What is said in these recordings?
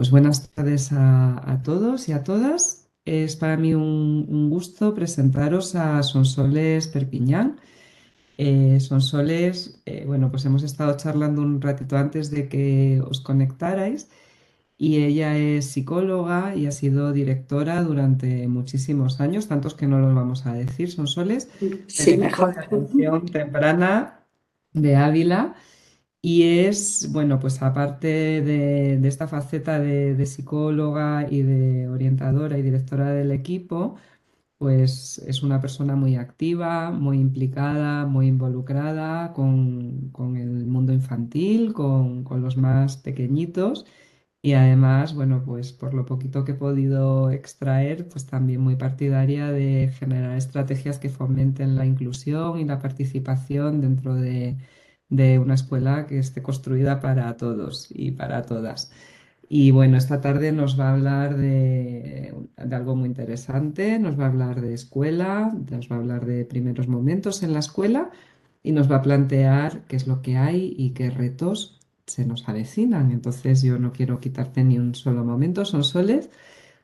Pues buenas tardes a todos y a todas. Es para mí un gusto presentaros a Sonsoles Perpiñán. Sonsoles, bueno, pues hemos estado charlando un ratito antes de que os conectarais y ella es psicóloga y ha sido directora durante muchísimos años, tantos que no los vamos a decir, Sonsoles, del Sí, equipo mejor. de atención temprana de Ávila. Y es, bueno, pues aparte de esta faceta de psicóloga y de orientadora y directora del equipo, pues es una persona muy activa, muy implicada, muy involucrada con el mundo infantil, con los más pequeñitos. Y además, bueno, pues por lo poquito que he podido extraer, pues también muy partidaria de generar estrategias que fomenten la inclusión y la participación dentro de una escuela que esté construida para todos y para todas. Y bueno, esta tarde nos va a hablar de algo muy interesante, nos va a hablar de escuela, nos va a hablar de primeros momentos en la escuela y nos va a plantear qué es lo que hay y qué retos se nos avecinan. Entonces yo no quiero quitarte ni un solo momento, Sonsoles,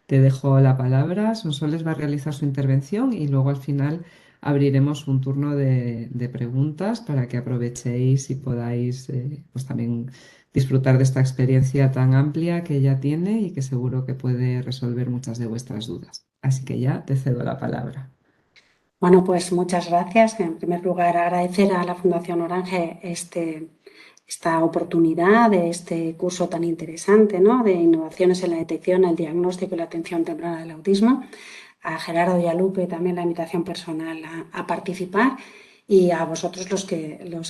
te dejo la palabra. Sonsoles va a realizar su intervención y luego al final abriremos un turno de preguntas para que aprovechéis y podáis pues también disfrutar de esta experiencia tan amplia que ella tiene y que seguro que puede resolver muchas de vuestras dudas. Así que ya te cedo la palabra. Bueno, pues muchas gracias. En primer lugar, agradecer a la Fundación Orange esta oportunidad de este curso tan interesante, ¿no? De innovaciones en la detección, el diagnóstico y la atención temprana del autismo. A Gerardo y a Lupe también la invitación personal a participar y a vosotros los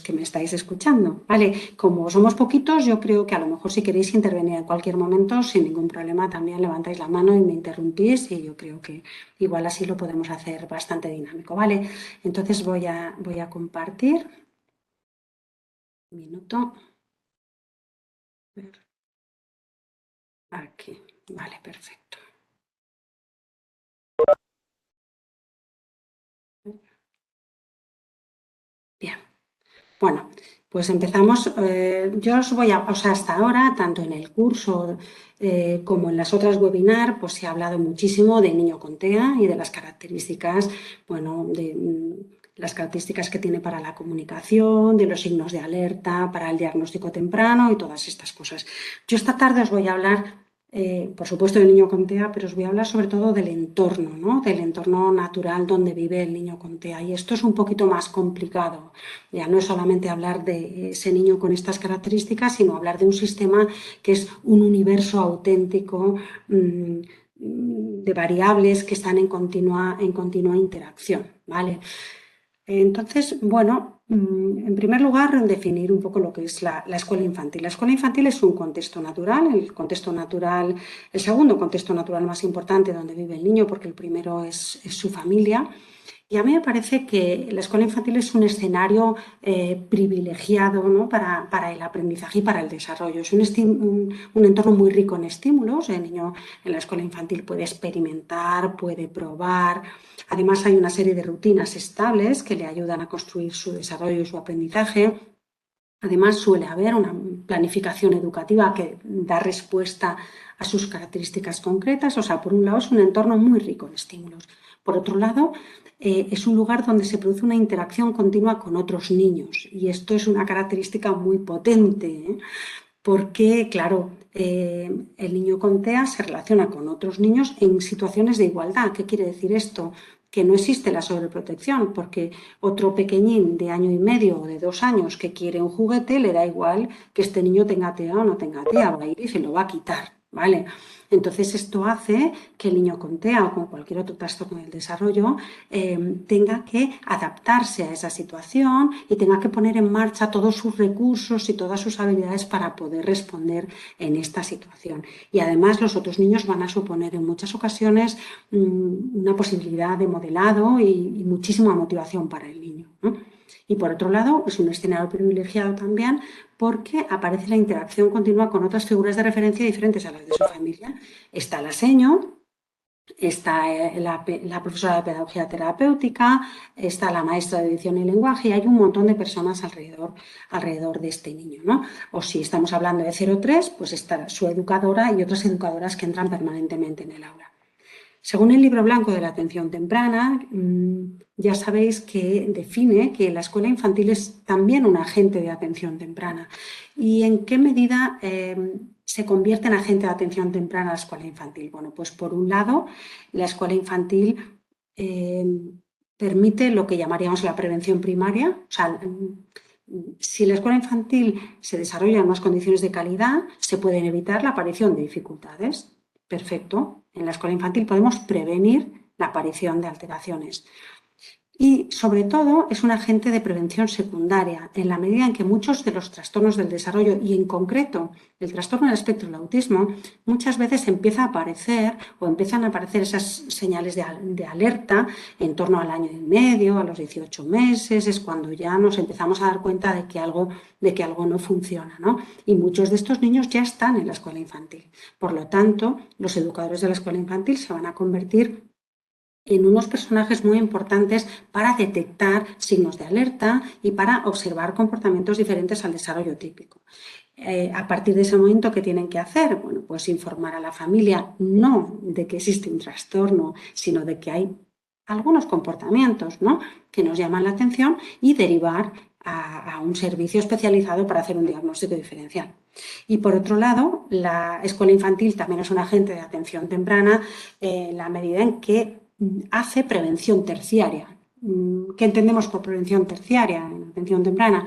que me estáis escuchando. Vale, como somos poquitos, yo creo que a lo mejor si queréis intervenir en cualquier momento, sin ningún problema, también levantáis la mano y me interrumpís y yo creo que igual así lo podemos hacer bastante dinámico. Vale, entonces voy a compartir. Un minuto. Aquí. Vale, perfecto. Bien. Bueno, pues empezamos. Yo os voy a, o sea, hasta ahora, tanto en el curso como en las otras webinar, pues se ha hablado muchísimo de niño con TEA y de las características, bueno, de las características que tiene para la comunicación, de los signos de alerta, para el diagnóstico temprano y todas estas cosas. Yo esta tarde os voy a hablar por supuesto del niño con TEA, pero os voy a hablar sobre todo del entorno, ¿no? Del entorno natural donde vive el niño con TEA. Y esto es un poquito más complicado. Ya no es solamente hablar de ese niño con estas características, sino hablar de un sistema que es un universo auténtico de variables que están en continua interacción, ¿vale? Entonces, bueno, en primer lugar, definir un poco lo que es la escuela infantil. La escuela infantil es un contexto natural, el segundo contexto natural más importante donde vive el niño, porque el primero es su familia. Y a mí me parece que la escuela infantil es un escenario privilegiado, ¿no? para el aprendizaje y para el desarrollo. Es un entorno muy rico en estímulos. El niño en la escuela infantil puede experimentar, puede probar. Además, hay una serie de rutinas estables que le ayudan a construir su desarrollo y su aprendizaje. Además, suele haber una planificación educativa que da respuesta a sus características concretas. O sea, por un lado, es un entorno muy rico en estímulos. Por otro lado, es un lugar donde se produce una interacción continua con otros niños. Y esto es una característica muy potente, ¿eh? Porque, claro, el niño con TEA se relaciona con otros niños en situaciones de igualdad. ¿Qué quiere decir esto? Que no existe la sobreprotección, porque otro pequeñín de año y medio o de 2 años que quiere un juguete, le da igual que este niño tenga TEA o no tenga TEA, va a ir y se lo va a quitar, ¿vale? Entonces esto hace que el niño con TEA o con cualquier otro trastorno del desarrollo tenga que adaptarse a esa situación y tenga que poner en marcha todos sus recursos y todas sus habilidades para poder responder en esta situación. Y además los otros niños van a suponer en muchas ocasiones una posibilidad de modelado y muchísima motivación para el niño, ¿no? Y por otro lado, es un escenario privilegiado también porque aparece la interacción continua con otras figuras de referencia diferentes a las de su familia. Está la seño, está la profesora de pedagogía terapéutica, está la maestra de edición y lenguaje y hay un montón de personas alrededor de este niño, ¿no? O si estamos hablando de 0-3, pues está su educadora y otras educadoras que entran permanentemente en el aula. Según el Libro Blanco de la Atención Temprana, ya sabéis que define que la escuela infantil es también un agente de atención temprana. ¿Y en qué medida se convierte en agente de atención temprana la escuela infantil? Bueno, pues por un lado, la escuela infantil permite lo que llamaríamos la prevención primaria. O sea, si la escuela infantil se desarrolla en unas condiciones de calidad, se pueden evitar la aparición de dificultades. Perfecto. En la escuela infantil podemos prevenir la aparición de alteraciones. Y, sobre todo, es un agente de prevención secundaria, en la medida en que muchos de los trastornos del desarrollo, y en concreto el trastorno del espectro del autismo, muchas veces empiezan a aparecer esas señales de alerta en torno al año y medio, a los 18 meses, es cuando ya nos empezamos a dar cuenta de que algo no funciona, ¿no? Y muchos de estos niños ya están en la escuela infantil. Por lo tanto, los educadores de la escuela infantil se van a convertir en unos personajes muy importantes para detectar signos de alerta y para observar comportamientos diferentes al desarrollo típico. A partir de ese momento, ¿qué tienen que hacer? Bueno, pues informar a la familia no de que existe un trastorno, sino de que hay algunos comportamientos, ¿no?, que nos llaman la atención y derivar a un servicio especializado para hacer un diagnóstico diferencial. Y por otro lado, la escuela infantil también es un agente de atención temprana en la medida en que hace prevención terciaria. ¿Qué entendemos por prevención terciaria en atención temprana?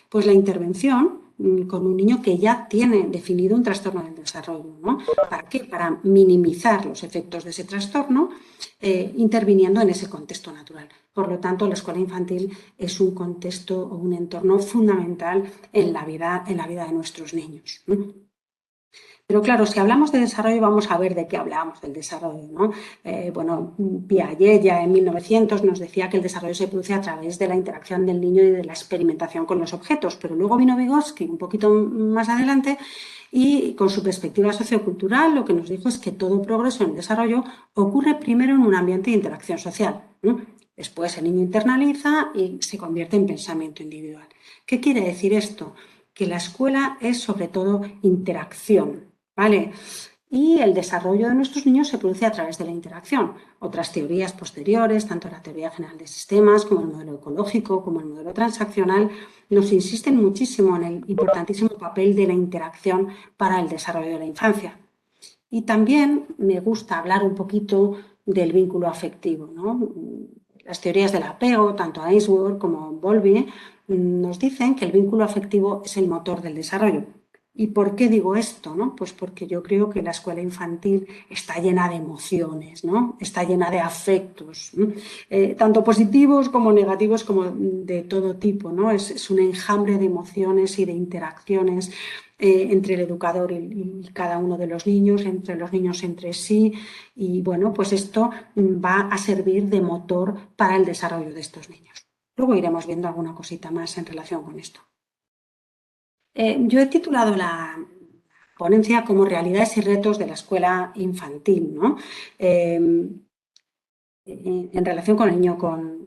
Pues la intervención con un niño que ya tiene definido un trastorno del desarrollo, ¿no? ¿Para qué? Para minimizar los efectos de ese trastorno, interviniendo en ese contexto natural. Por lo tanto, la escuela infantil es un contexto o un entorno fundamental en la vida de nuestros niños. Pero claro, si hablamos de desarrollo, vamos a ver de qué hablamos del desarrollo, ¿no? Bueno, Piaget ya en 1900 nos decía que el desarrollo se produce a través de la interacción del niño y de la experimentación con los objetos, pero luego vino Vygotsky un poquito más adelante y con su perspectiva sociocultural lo que nos dijo es que todo progreso en el desarrollo ocurre primero en un ambiente de interacción social, ¿no? Después el niño internaliza y se convierte en pensamiento individual. ¿Qué quiere decir esto? Que la escuela es sobre todo interacción, ¿vale? Y el desarrollo de nuestros niños se produce a través de la interacción. Otras teorías posteriores, tanto la teoría general de sistemas como el modelo ecológico, como el modelo transaccional, nos insisten muchísimo en el importantísimo papel de la interacción para el desarrollo de la infancia. Y también me gusta hablar un poquito del vínculo afectivo, ¿no? Las teorías del apego, tanto Ainsworth como Bowlby, nos dicen que el vínculo afectivo es el motor del desarrollo. ¿Y por qué digo esto? ¿No? Pues porque yo creo que la escuela infantil está llena de emociones, ¿no? Está llena de afectos, tanto positivos como negativos, como de todo tipo, ¿no? Es un enjambre de emociones y de interacciones entre el educador y cada uno de los niños, entre los niños entre sí, y bueno, pues esto va a servir de motor para el desarrollo de estos niños. Luego iremos viendo alguna cosita más en relación con esto. Yo he titulado la ponencia como Realidades y retos de la escuela infantil, ¿no? En relación con el niño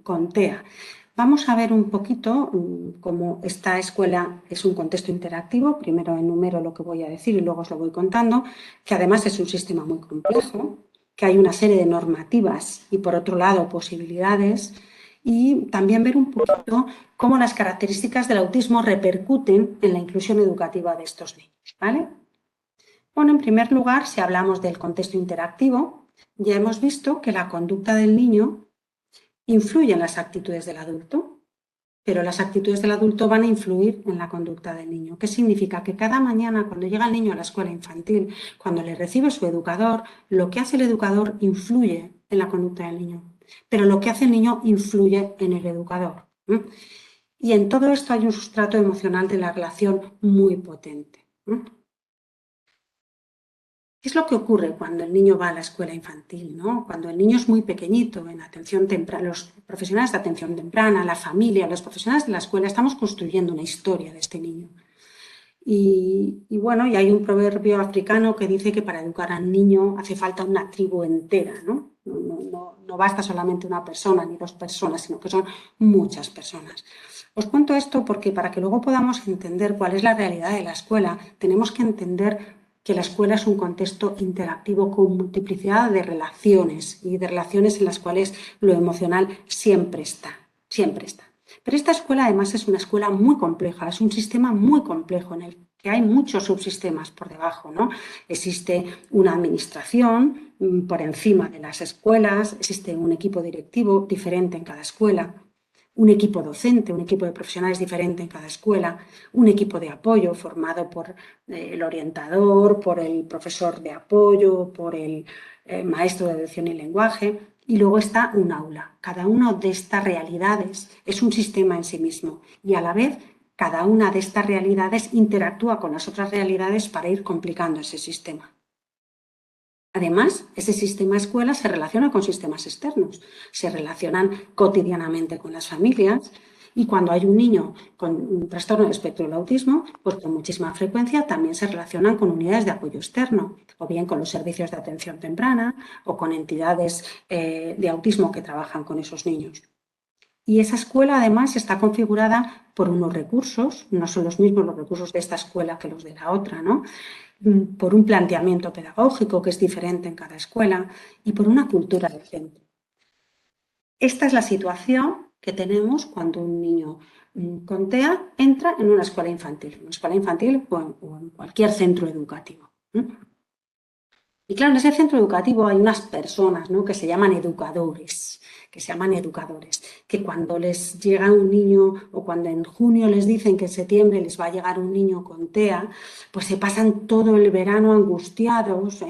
con TEA. Vamos a ver un poquito cómo esta escuela es un contexto interactivo. Primero enumero lo que voy a decir y luego os lo voy contando, que además es un sistema muy complejo, que hay una serie de normativas y, por otro lado, posibilidades, y también ver un poquito cómo las características del autismo repercuten en la inclusión educativa de estos niños, ¿vale? Bueno, en primer lugar, si hablamos del contexto interactivo, ya hemos visto que la conducta del niño influye en las actitudes del adulto, pero las actitudes del adulto van a influir en la conducta del niño. ¿Qué significa? Que cada mañana, cuando llega el niño a la escuela infantil, cuando le recibe su educador, lo que hace el educador influye en la conducta del niño, pero lo que hace el niño influye en el educador. Y en todo esto hay un sustrato emocional de la relación muy potente. ¿Qué es lo que ocurre cuando el niño va a la escuela infantil, ¿no? Cuando el niño es muy pequeñito, en atención temprana, los profesionales de atención temprana, la familia, los profesionales de la escuela, estamos construyendo una historia de este niño. Y bueno, y hay un proverbio africano que dice que para educar al niño hace falta una tribu entera, ¿no? No basta solamente una persona ni dos personas, sino que son muchas personas. Os cuento esto porque para que luego podamos entender cuál es la realidad de la escuela, tenemos que entender que la escuela es un contexto interactivo con multiplicidad de relaciones y de relaciones en las cuales lo emocional siempre está, siempre está. Pero esta escuela además es una escuela muy compleja, es un sistema muy complejo en el que hay muchos subsistemas por debajo, ¿no? Existe una administración por encima de las escuelas, existe un equipo directivo diferente en cada escuela, un equipo docente, un equipo de profesionales diferente en cada escuela, un equipo de apoyo formado por el orientador, por el profesor de apoyo, por el maestro de atención y lenguaje, y luego está un aula. Cada una de estas realidades es un sistema en sí mismo y a la vez cada una de estas realidades interactúa con las otras realidades para ir complicando ese sistema. Además, ese sistema escuela se relaciona con sistemas externos, se relacionan cotidianamente con las familias y cuando hay un niño con un trastorno del espectro del autismo, pues con muchísima frecuencia también se relacionan con unidades de apoyo externo, o bien con los servicios de atención temprana o con entidades de autismo que trabajan con esos niños. Y esa escuela además está configurada por unos recursos, no son los mismos los recursos de esta escuela que los de la otra, ¿no? Por un planteamiento pedagógico que es diferente en cada escuela y por una cultura del centro. Esta es la situación que tenemos cuando un niño con TEA entra en una escuela infantil o en cualquier centro educativo. Y claro, en ese centro educativo hay unas personas, ¿no?, que se llaman educadores, que cuando les llega un niño o cuando en junio les dicen que en septiembre les va a llegar un niño con TEA, pues se pasan todo el verano angustiados,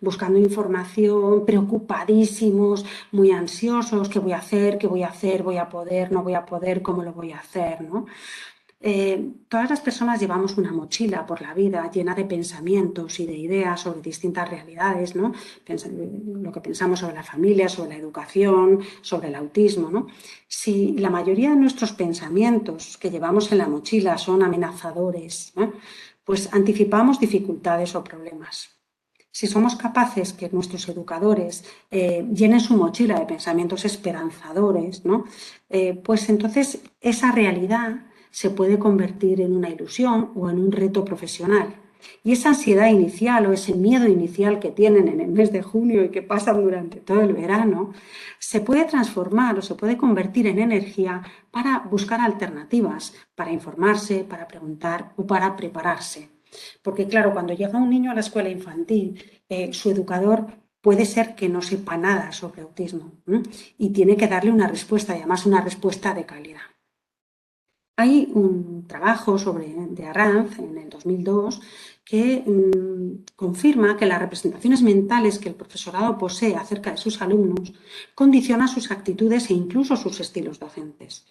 buscando información, preocupadísimos, muy ansiosos, ¿qué voy a hacer? ¿Qué voy a hacer? ¿Voy a poder? ¿No voy a poder? ¿Cómo lo voy a hacer? ¿No? Todas las personas llevamos una mochila por la vida llena de pensamientos y de ideas sobre distintas realidades, ¿no? Lo que pensamos sobre la familia, sobre la educación, sobre el autismo, ¿no? Si la mayoría de nuestros pensamientos que llevamos en la mochila son amenazadores, ¿no?, pues anticipamos dificultades o problemas. Si somos capaces que nuestros educadores llenen su mochila de pensamientos esperanzadores, ¿no?, pues entonces esa realidad se puede convertir en una ilusión o en un reto profesional. Y esa ansiedad inicial o ese miedo inicial que tienen en el mes de junio y que pasan durante todo el verano, se puede transformar o se puede convertir en energía para buscar alternativas, para informarse, para preguntar o para prepararse. Porque claro, cuando llega un niño a la escuela infantil, su educador puede ser que no sepa nada sobre autismo, y tiene que darle una respuesta, y además una respuesta de calidad. Hay un trabajo de Arranz en el 2002 que confirma que las representaciones mentales que el profesorado posee acerca de sus alumnos condicionan sus actitudes e incluso sus estilos docentes.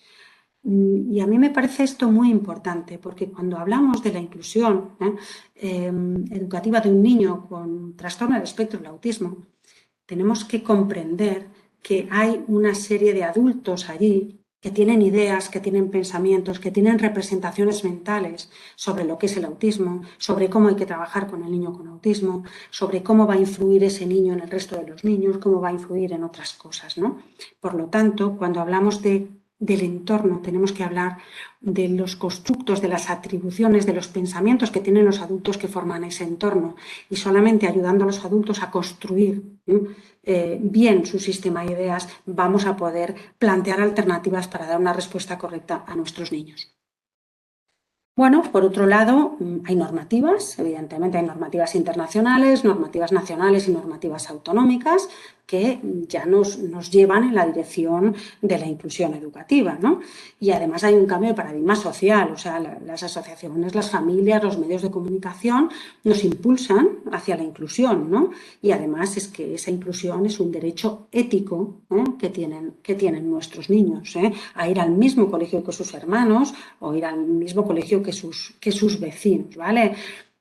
Y a mí me parece esto muy importante porque cuando hablamos de la inclusión educativa de un niño con trastorno del espectro del autismo, tenemos que comprender que hay una serie de adultos allí que tienen ideas, que tienen pensamientos, que tienen representaciones mentales sobre lo que es el autismo, sobre cómo hay que trabajar con el niño con autismo, sobre cómo va a influir ese niño en el resto de los niños, cómo va a influir en otras cosas, ¿no? Por lo tanto, cuando hablamos del entorno, tenemos que hablar de los constructos, de las atribuciones, de los pensamientos que tienen los adultos que forman ese entorno y solamente ayudando a los adultos a construir bien su sistema de ideas vamos a poder plantear alternativas para dar una respuesta correcta a nuestros niños. Bueno, por otro lado, hay normativas, evidentemente hay normativas internacionales, normativas nacionales y normativas autonómicas que ya nos llevan en la dirección de la inclusión educativa, ¿no? Y además hay un cambio de paradigma social, o sea, las asociaciones, las familias, los medios de comunicación nos impulsan hacia la inclusión, ¿no? Y además es que esa inclusión es un derecho ético que tienen nuestros niños, a ir al mismo colegio que sus hermanos o ir al mismo colegio que sus vecinos, ¿vale?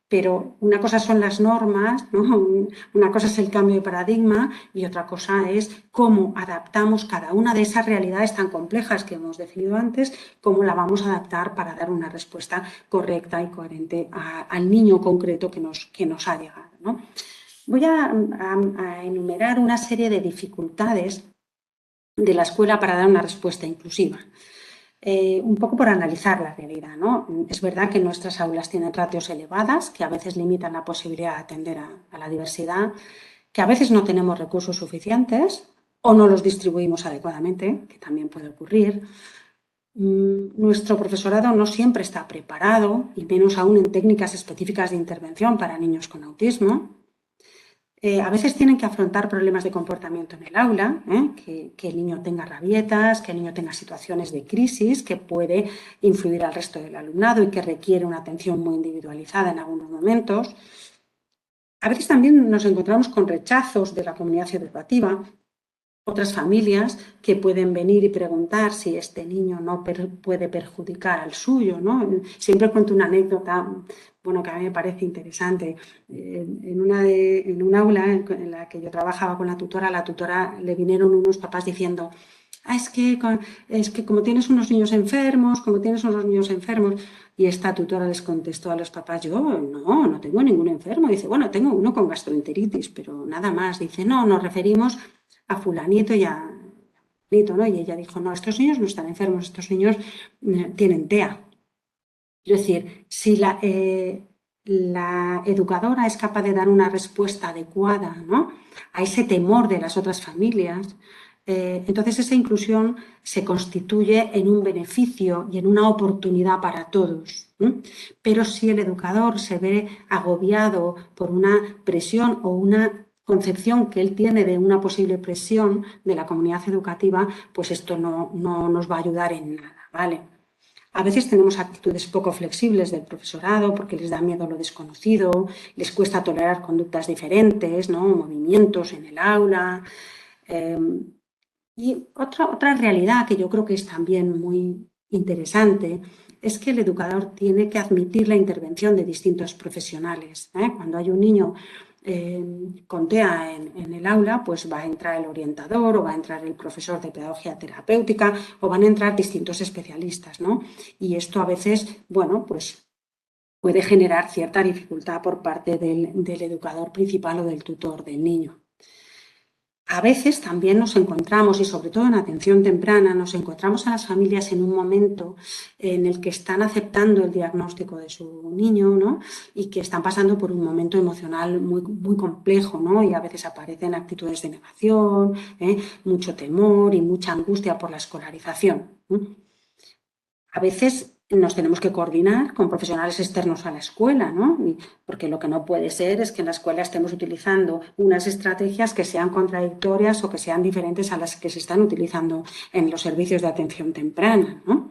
pero una cosa son las normas, ¿no? Una cosa es el cambio de paradigma y otra cosa es cómo adaptamos cada una de esas realidades tan complejas que hemos definido antes, cómo la vamos a adaptar para dar una respuesta correcta y coherente al niño concreto que nos ha llegado, ¿no? Voy a enumerar una serie de dificultades de la escuela para dar una respuesta inclusiva. Un poco por analizar la realidad, ¿no? Es verdad que nuestras aulas tienen ratios elevadas, que a veces limitan la posibilidad de atender a la diversidad, que a veces no tenemos recursos suficientes o no los distribuimos adecuadamente, que también puede ocurrir. Nuestro profesorado no siempre está preparado, y menos aún en técnicas específicas de intervención para niños con autismo. A veces tienen que afrontar problemas de comportamiento en el aula, que el niño tenga rabietas, que el niño tenga situaciones de crisis que puede influir al resto del alumnado y que requiere una atención muy individualizada en algunos momentos. A veces también nos encontramos con rechazos de la comunidad educativa, otras familias que pueden venir y preguntar si este niño no puede perjudicar al suyo, ¿no? Siempre cuento una anécdota, bueno, que a mí me parece interesante. En un aula en la que yo trabajaba con la tutora le vinieron unos papás diciendo, es que como tienes unos niños enfermos, y esta tutora les contestó a los papás, yo no tengo ningún enfermo. Dice, bueno, tengo uno con gastroenteritis, pero nada más. Dice, no, nos referimos a fulanito y a fulanito, ¿no? Y ella dijo, no, estos niños no están enfermos, estos niños tienen TEA. Es decir, si la educadora es capaz de dar una respuesta adecuada, ¿no?, a ese temor de las otras familias, entonces esa inclusión se constituye en un beneficio y en una oportunidad para todos. Pero si el educador se ve agobiado por una presión o una concepción que él tiene de una posible presión de la comunidad educativa, pues esto no nos va a ayudar en nada, ¿vale? A veces tenemos actitudes poco flexibles del profesorado porque les da miedo lo desconocido, les cuesta tolerar conductas diferentes, ¿no?, movimientos en el aula. Y otra realidad que yo creo que es también muy interesante es que el educador tiene que admitir la intervención de distintos profesionales. Cuando hay un niño con TEA en el aula, pues va a entrar el orientador o va a entrar el profesor de pedagogía terapéutica o van a entrar distintos especialistas, ¿no? Y esto a veces, bueno, pues puede generar cierta dificultad por parte del educador principal o del tutor del niño. A veces también nos encontramos, y sobre todo en atención temprana, nos encontramos a las familias en un momento en el que están aceptando el diagnóstico de su niño, ¿no?, y que están pasando por un momento emocional muy, muy complejo, ¿no?, y a veces aparecen actitudes de negación, mucho temor y mucha angustia por la escolarización. A veces nos tenemos que coordinar con profesionales externos a la escuela, ¿no?, porque lo que no puede ser es que en la escuela estemos utilizando unas estrategias que sean contradictorias o que sean diferentes a las que se están utilizando en los servicios de atención temprana, ¿no?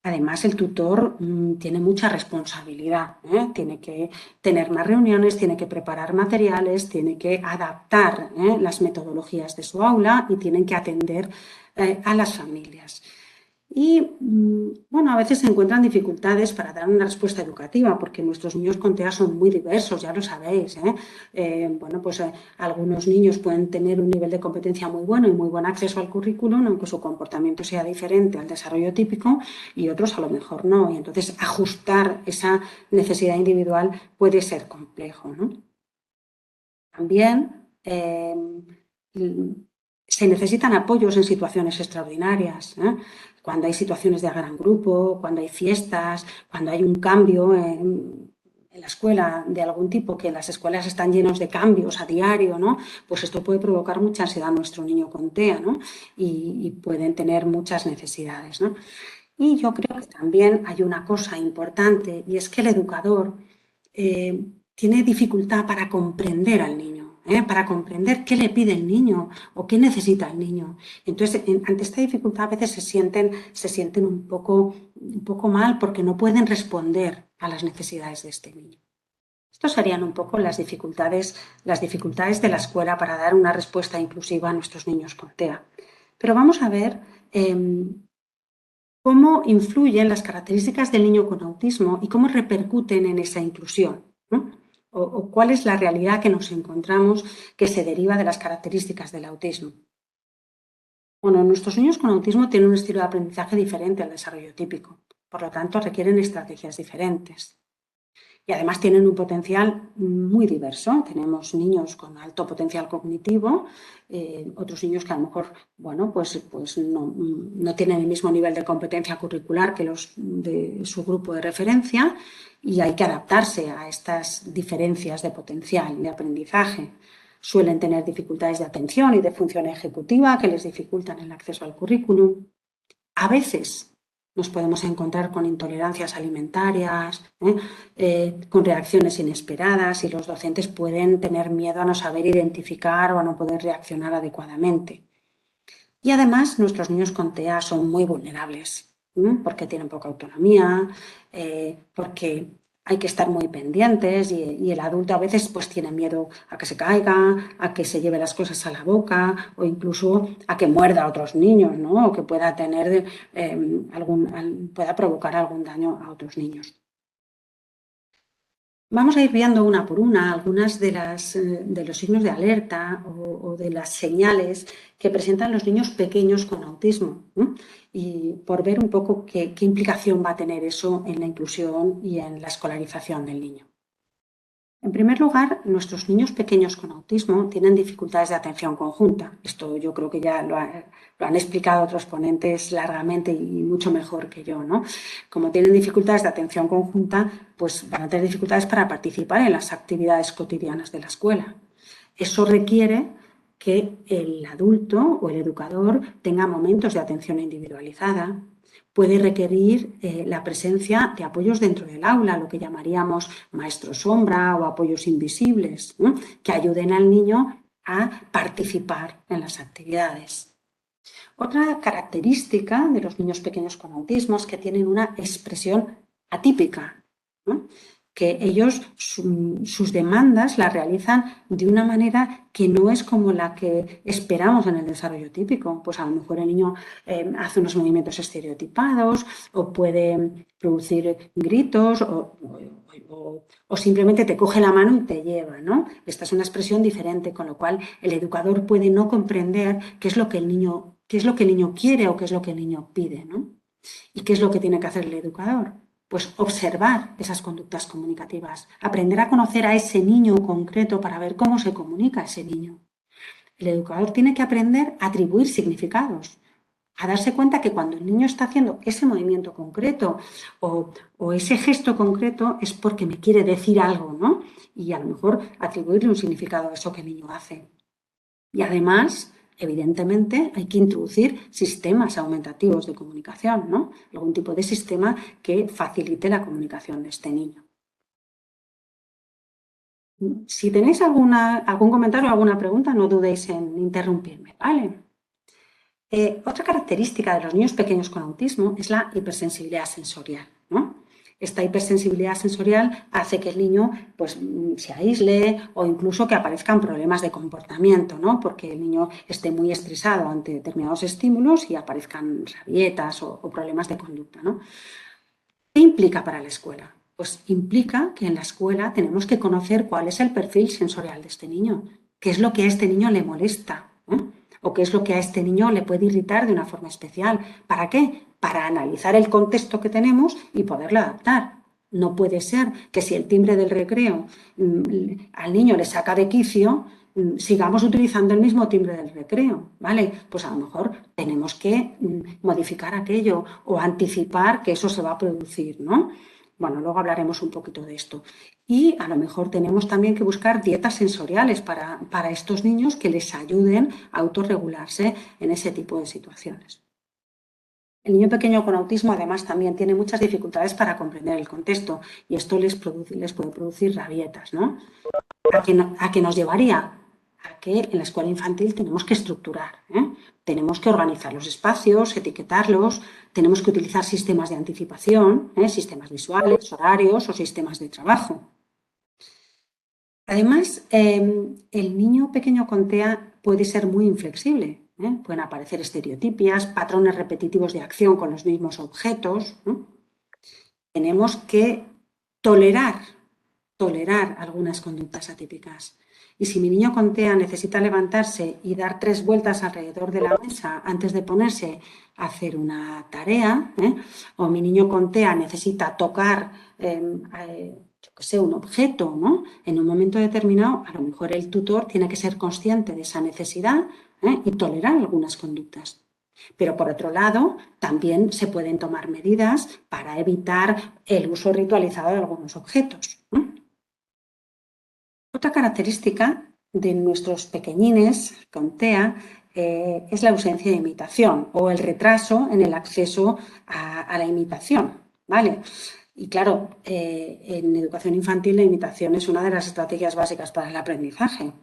Además, el tutor tiene mucha responsabilidad, tiene que tener más reuniones, tiene que preparar materiales, tiene que adaptar las metodologías de su aula y tienen que atender a las familias. Y, bueno, a veces se encuentran dificultades para dar una respuesta educativa, porque nuestros niños con TEA son muy diversos, ya lo sabéis, bueno, pues algunos niños pueden tener un nivel de competencia muy bueno y muy buen acceso al currículum, aunque su comportamiento sea diferente al desarrollo típico, y otros a lo mejor no. Y entonces ajustar esa necesidad individual puede ser complejo, ¿no? También se necesitan apoyos en situaciones extraordinarias, cuando hay situaciones de gran grupo, cuando hay fiestas, cuando hay un cambio en la escuela de algún tipo, que las escuelas están llenos de cambios a diario, ¿no?, pues esto puede provocar mucha ansiedad a nuestro niño con TEA, ¿no?, y pueden tener muchas necesidades, ¿no? Y yo creo que también hay una cosa importante, y es que el educador tiene dificultad para comprender al niño, para comprender qué le pide el niño o qué necesita el niño. Entonces, ante esta dificultad a veces se sienten un poco mal porque no pueden responder a las necesidades de este niño. Estas serían un poco las dificultades de la escuela para dar una respuesta inclusiva a nuestros niños con TEA. Pero vamos a ver cómo influyen las características del niño con autismo y cómo repercuten en esa inclusión. ¿no? O cuál es la realidad que nos encontramos que se deriva de las características del autismo. Bueno, nuestros niños con autismo tienen un estilo de aprendizaje diferente al desarrollo típico, por lo tanto requieren estrategias diferentes. Y además tienen un potencial muy diverso. Tenemos niños con alto potencial cognitivo, otros niños que a lo mejor, bueno, pues no tienen el mismo nivel de competencia curricular que los de su grupo de referencia y hay que adaptarse a estas diferencias de potencial de aprendizaje. Suelen tener dificultades de atención y de función ejecutiva que les dificultan el acceso al currículum. A veces nos podemos encontrar con intolerancias alimentarias, con reacciones inesperadas y los docentes pueden tener miedo a no saber identificar o a no poder reaccionar adecuadamente. Y además nuestros niños con TEA son muy vulnerables, porque tienen poca autonomía, porque hay que estar muy pendientes y el adulto a veces pues tiene miedo a que se caiga, a que se lleve las cosas a la boca o incluso a que muerda a otros niños, ¿no? O que pueda tener pueda provocar algún daño a otros niños. Vamos a ir viendo una por una algunas de los signos de alerta o de las señales que presentan los niños pequeños con autismo, ¿no? Y por ver un poco qué implicación va a tener eso en la inclusión y en la escolarización del niño. En primer lugar, nuestros niños pequeños con autismo tienen dificultades de atención conjunta. Esto yo creo que ya lo han explicado otros ponentes largamente y mucho mejor que yo, ¿no? Como tienen dificultades de atención conjunta, pues van a tener dificultades para participar en las actividades cotidianas de la escuela. Eso requiere que el adulto o el educador tenga momentos de atención individualizada. Puede requerir la presencia de apoyos dentro del aula, lo que llamaríamos maestros sombra o apoyos invisibles, ¿no? Que ayuden al niño a participar en las actividades. Otra característica de los niños pequeños con autismo es que tienen una expresión atípica, ¿no? Que ellos sus demandas las realizan de una manera que no es como la que esperamos en el desarrollo típico. Pues a lo mejor el niño hace unos movimientos estereotipados o puede producir gritos o simplemente te coge la mano y te lleva, ¿no? Esta es una expresión diferente, con lo cual el educador puede no comprender qué es lo que el niño quiere o qué es lo que el niño pide, ¿no? ¿Y qué es lo que tiene que hacer el educador? Pues observar esas conductas comunicativas, aprender a conocer a ese niño concreto para ver cómo se comunica ese niño. El educador tiene que aprender a atribuir significados, a darse cuenta que cuando el niño está haciendo ese movimiento concreto o ese gesto concreto es porque me quiere decir algo, ¿no? Y a lo mejor atribuirle un significado a eso que el niño hace. Y además, evidentemente, hay que introducir sistemas aumentativos de comunicación, ¿no? Algún tipo de sistema que facilite la comunicación de este niño. Si tenéis algún comentario o alguna pregunta, no dudéis en interrumpirme, ¿vale? Otra característica de los niños pequeños con autismo es la hipersensibilidad sensorial, ¿no? Esta hipersensibilidad sensorial hace que el niño pues, se aísle o incluso que aparezcan problemas de comportamiento, ¿no? Porque el niño esté muy estresado ante determinados estímulos y aparezcan rabietas o problemas de conducta, ¿no? ¿Qué implica para la escuela? Pues implica que en la escuela tenemos que conocer cuál es el perfil sensorial de este niño, qué es lo que a este niño le molesta, ¿eh? O qué es lo que a este niño le puede irritar de una forma especial. ¿Para qué? Para analizar el contexto que tenemos y poderlo adaptar. No puede ser que si el timbre del recreo al niño le saca de quicio, sigamos utilizando el mismo timbre del recreo, ¿vale? Pues a lo mejor tenemos que modificar aquello o anticipar que eso se va a producir, ¿no? Bueno, luego hablaremos un poquito de esto. Y a lo mejor tenemos también que buscar dietas sensoriales para estos niños que les ayuden a autorregularse en ese tipo de situaciones. El niño pequeño con autismo además también tiene muchas dificultades para comprender el contexto y esto les puede producir rabietas, ¿no? ¿A qué nos llevaría? A que en la escuela infantil tenemos que estructurar, ¿eh? Tenemos que organizar los espacios, etiquetarlos, tenemos que utilizar sistemas de anticipación, sistemas visuales, horarios o sistemas de trabajo. Además, el niño pequeño con TEA puede ser muy inflexible. Pueden aparecer estereotipias, patrones repetitivos de acción con los mismos objetos. Tenemos que tolerar tolerar algunas conductas atípicas. Y si mi niño con TEA necesita levantarse y dar 3 vueltas alrededor de la mesa antes de ponerse a hacer una tarea, o mi niño con TEA necesita tocar, yo qué sé, un objeto, ¿no? En un momento determinado, a lo mejor el tutor tiene que ser consciente de esa necesidad, y tolerar algunas conductas. Pero por otro lado, también se pueden tomar medidas para evitar el uso ritualizado de algunos objetos. Otra característica de nuestros pequeñines con TEA es la ausencia de imitación o el retraso en el acceso a la imitación, ¿vale? Y claro, en educación infantil la imitación es una de las estrategias básicas para el aprendizaje.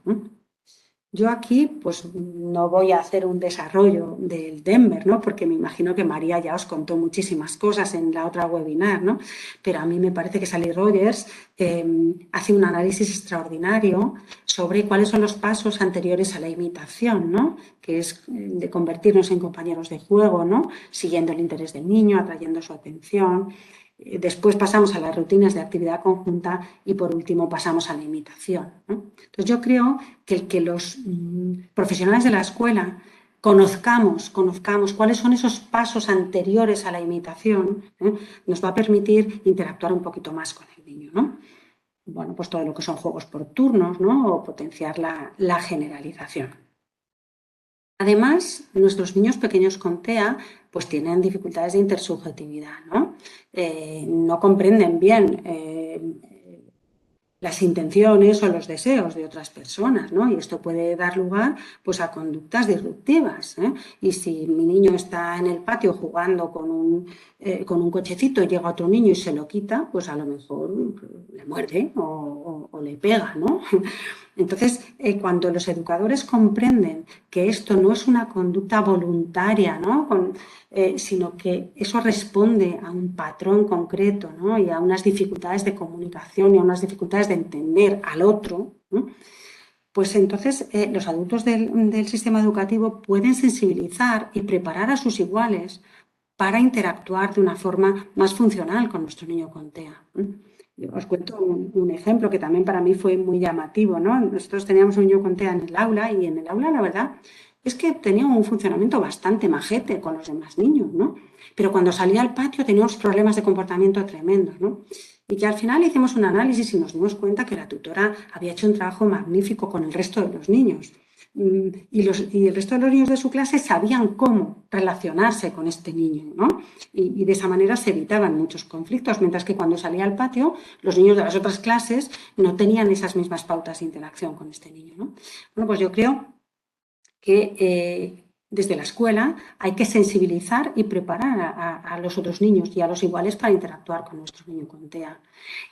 Yo aquí pues no voy a hacer un desarrollo del Denver, ¿no? Porque me imagino que María ya os contó muchísimas cosas en la otra webinar, ¿no? Pero a mí me parece que Sally Rogers hace un análisis extraordinario sobre cuáles son los pasos anteriores a la imitación, ¿no? Que es de convertirnos en compañeros de juego, ¿no? Siguiendo el interés del niño, atrayendo su atención. Después pasamos a las rutinas de actividad conjunta y por último pasamos a la imitación, ¿no? Entonces yo creo que los profesionales de la escuela conozcamos cuáles son esos pasos anteriores a la imitación, nos va a permitir interactuar un poquito más con el niño, ¿no? Bueno, pues todo lo que son juegos por turnos, ¿no? O potenciar la generalización. Además, nuestros niños pequeños con TEA pues tienen dificultades de intersubjetividad, ¿no? No comprenden bien las intenciones o los deseos de otras personas, ¿no? Y esto puede dar lugar pues, a conductas disruptivas, ¿eh? Y si mi niño está en el patio jugando con un cochecito y llega otro niño y se lo quita, pues a lo mejor le muerde o le pega, ¿no? Entonces, cuando los educadores comprenden que esto no es una conducta voluntaria, ¿no? Sino que eso responde a un patrón concreto, ¿no? Y a unas dificultades de comunicación y a unas dificultades de entender al otro, ¿no? Pues entonces los adultos del sistema educativo pueden sensibilizar y preparar a sus iguales para interactuar de una forma más funcional con nuestro niño con TEA. Yo os cuento un ejemplo que también para mí fue muy llamativo, ¿no? Nosotros teníamos un niño con TEA en el aula y en el aula la verdad es que tenía un funcionamiento bastante majete con los demás niños, ¿no? Pero cuando salía al patio tenía unos problemas de comportamiento tremendos, ¿no? Y que al final hicimos un análisis y nos dimos cuenta que la tutora había hecho un trabajo magnífico con el resto de los niños. Y el resto de los niños de su clase sabían cómo relacionarse con este niño, ¿no? Y de esa manera se evitaban muchos conflictos, mientras que cuando salía al patio, los niños de las otras clases no tenían esas mismas pautas de interacción con este niño, ¿no? Bueno, pues yo creo que desde la escuela hay que sensibilizar y preparar a los otros niños y a los iguales para interactuar con nuestro niño con TEA.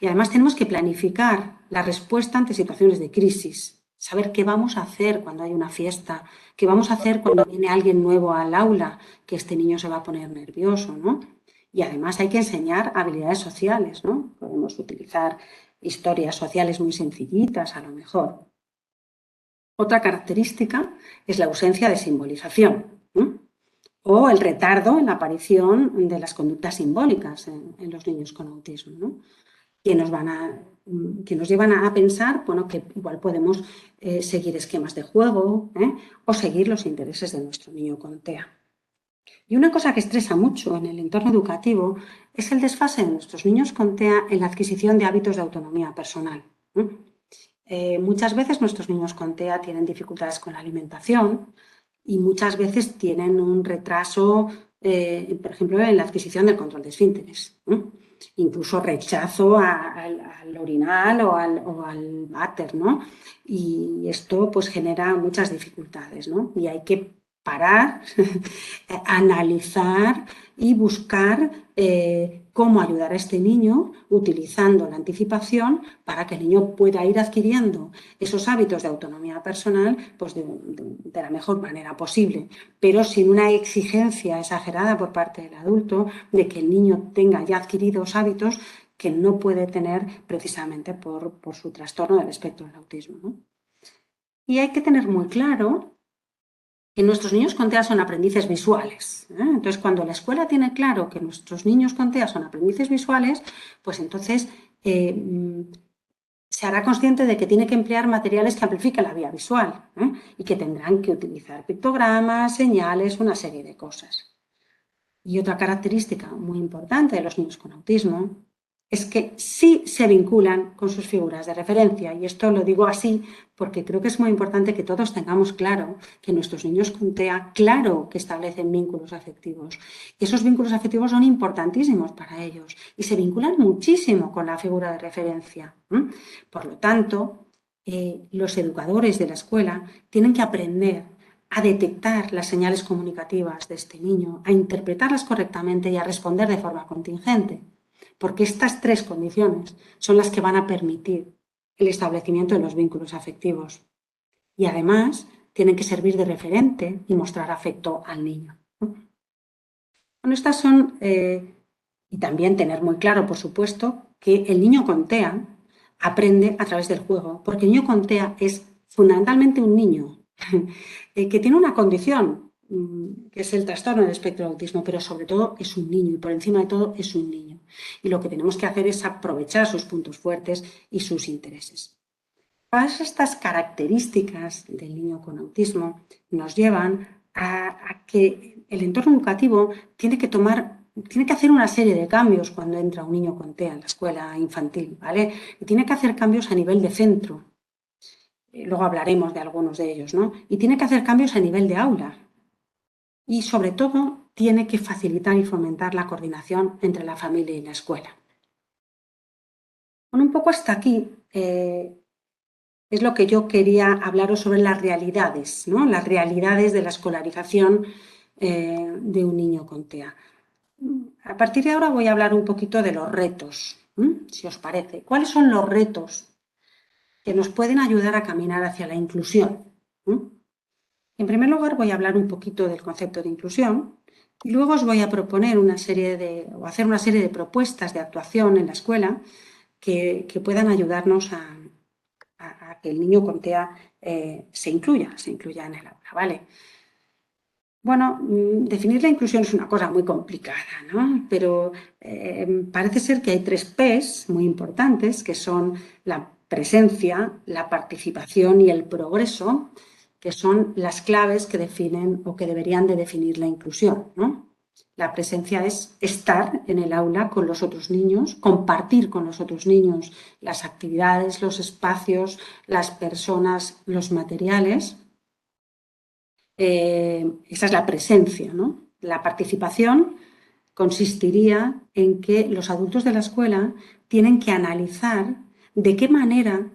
Y además tenemos que planificar la respuesta ante situaciones de crisis, saber qué vamos a hacer cuando hay una fiesta, qué vamos a hacer cuando viene alguien nuevo al aula, que este niño se va a poner nervioso, ¿no? Y además hay que enseñar habilidades sociales, ¿no? Podemos utilizar historias sociales muy sencillitas, a lo mejor. Otra característica es la ausencia de simbolización, ¿no? O el retardo en la aparición de las conductas simbólicas en los niños con autismo, ¿no? Que nos llevan a pensar, bueno, que igual podemos seguir esquemas de juego, o seguir los intereses de nuestro niño con TEA. Y una cosa que estresa mucho en el entorno educativo es el desfase de nuestros niños con TEA en la adquisición de hábitos de autonomía personal. Muchas veces nuestros niños con TEA tienen dificultades con la alimentación y muchas veces tienen un retraso, por ejemplo, en la adquisición del control de esfínteres. Incluso rechazo al orinal o al váter, ¿no? Y esto pues genera muchas dificultades, ¿no? Y hay que parar, analizar y buscar cómo ayudar a este niño utilizando la anticipación para que el niño pueda ir adquiriendo esos hábitos de autonomía personal pues de la mejor manera posible, pero sin una exigencia exagerada por parte del adulto de que el niño tenga ya adquiridos hábitos que no puede tener precisamente por su trastorno del espectro del autismo, ¿no? Y hay que tener muy claro que nuestros niños con TEA son aprendices visuales, ¿eh? Entonces, cuando la escuela tiene claro que nuestros niños con TEA son aprendices visuales, pues entonces se hará consciente de que tiene que emplear materiales que amplifiquen la vía visual, y que tendrán que utilizar pictogramas, señales, una serie de cosas. Y otra característica muy importante de los niños con autismo es que sí se vinculan con sus figuras de referencia. Y esto lo digo así porque creo que es muy importante que todos tengamos claro que nuestros niños con TEA, claro que establecen vínculos afectivos. Y esos vínculos afectivos son importantísimos para ellos y se vinculan muchísimo con la figura de referencia. Por lo tanto, los educadores de la escuela tienen que aprender a detectar las señales comunicativas de este niño, a interpretarlas correctamente y a responder de forma contingente, porque estas tres condiciones son las que van a permitir el establecimiento de los vínculos afectivos. Y además tienen que servir de referente y mostrar afecto al niño. Bueno, estas son, y también tener muy claro, por supuesto, que el niño con TEA aprende a través del juego, porque el niño con TEA es fundamentalmente un niño que tiene una condición, que es el trastorno del espectro de autismo, pero sobre todo es un niño y por encima de todo es un niño. Y lo que tenemos que hacer es aprovechar sus puntos fuertes y sus intereses. Todas estas características del niño con autismo nos llevan a que el entorno educativo tiene que hacer una serie de cambios cuando entra un niño con TEA en la escuela infantil, ¿vale? Y tiene que hacer cambios a nivel de centro. Luego hablaremos de algunos de ellos, ¿no? Y tiene que hacer cambios a nivel de aula. Y sobre todo, tiene que facilitar y fomentar la coordinación entre la familia y la escuela. Bueno, un poco hasta aquí es lo que yo quería hablaros sobre las realidades, ¿no? Las realidades de la escolarización de un niño con TEA. A partir de ahora voy a hablar un poquito de los retos, si os parece. ¿Cuáles son los retos que nos pueden ayudar a caminar hacia la inclusión? En primer lugar, voy a hablar un poquito del concepto de inclusión y luego os voy a proponer hacer una serie de propuestas de actuación en la escuela que puedan ayudarnos a que el niño con TEA se incluya en el aula, ¿vale? Bueno, definir la inclusión es una cosa muy complicada, ¿no? Pero parece ser que hay 3 P's muy importantes, que son la presencia, la participación y el progreso, que son las claves que definen o que deberían de definir la inclusión, ¿no? La presencia es estar en el aula con los otros niños, compartir con los otros niños las actividades, los espacios, las personas, los materiales. Esa es la presencia, ¿no? La participación consistiría en que los adultos de la escuela tienen que analizar de qué manera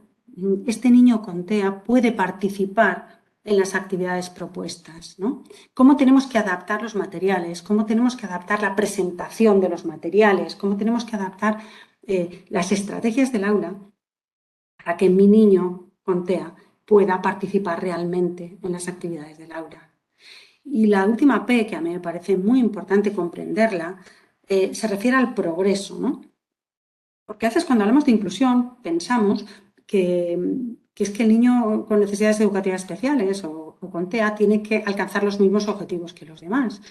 este niño con TEA puede participar en las actividades propuestas, ¿no? Cómo tenemos que adaptar los materiales, cómo tenemos que adaptar la presentación de los materiales, cómo tenemos que adaptar las estrategias del aula para que mi niño con TEA pueda participar realmente en las actividades del aula. Y la última P, que a mí me parece muy importante comprenderla, se refiere al progreso, ¿no? Porque a veces cuando hablamos de inclusión pensamos que es que el niño con necesidades educativas especiales o con TEA tiene que alcanzar los mismos objetivos que los demás.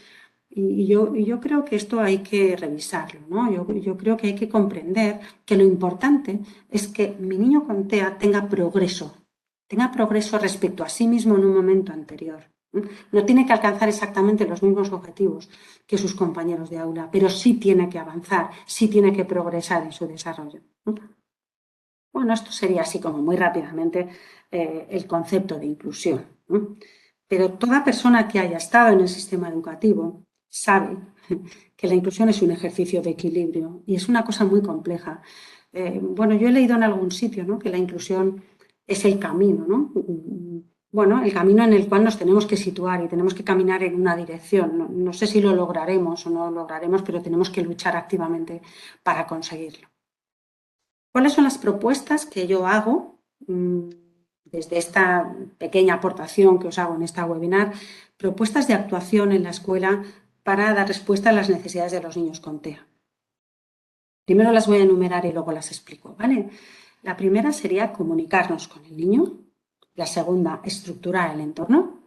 Y yo creo que esto hay que revisarlo, ¿no? Yo creo que hay que comprender que lo importante es que mi niño con TEA tenga progreso respecto a sí mismo en un momento anterior. No tiene que alcanzar exactamente los mismos objetivos que sus compañeros de aula, pero sí tiene que avanzar, sí tiene que progresar en su desarrollo. Bueno, esto sería así como muy rápidamente el concepto de inclusión. Pero toda persona que haya estado en el sistema educativo sabe que la inclusión es un ejercicio de equilibrio y es una cosa muy compleja. Bueno, yo he leído en algún sitio, ¿no?, que la inclusión es el camino, ¿no? Bueno, el camino en el cual nos tenemos que situar y tenemos que caminar en una dirección. No sé si lo lograremos o no lo lograremos, pero tenemos que luchar activamente para conseguirlo. ¿Cuáles son las propuestas que yo hago desde esta pequeña aportación que os hago en esta webinar? Propuestas de actuación en la escuela para dar respuesta a las necesidades de los niños con TEA. Primero las voy a enumerar y luego las explico, ¿vale? La primera sería comunicarnos con el niño. La segunda, estructurar el entorno.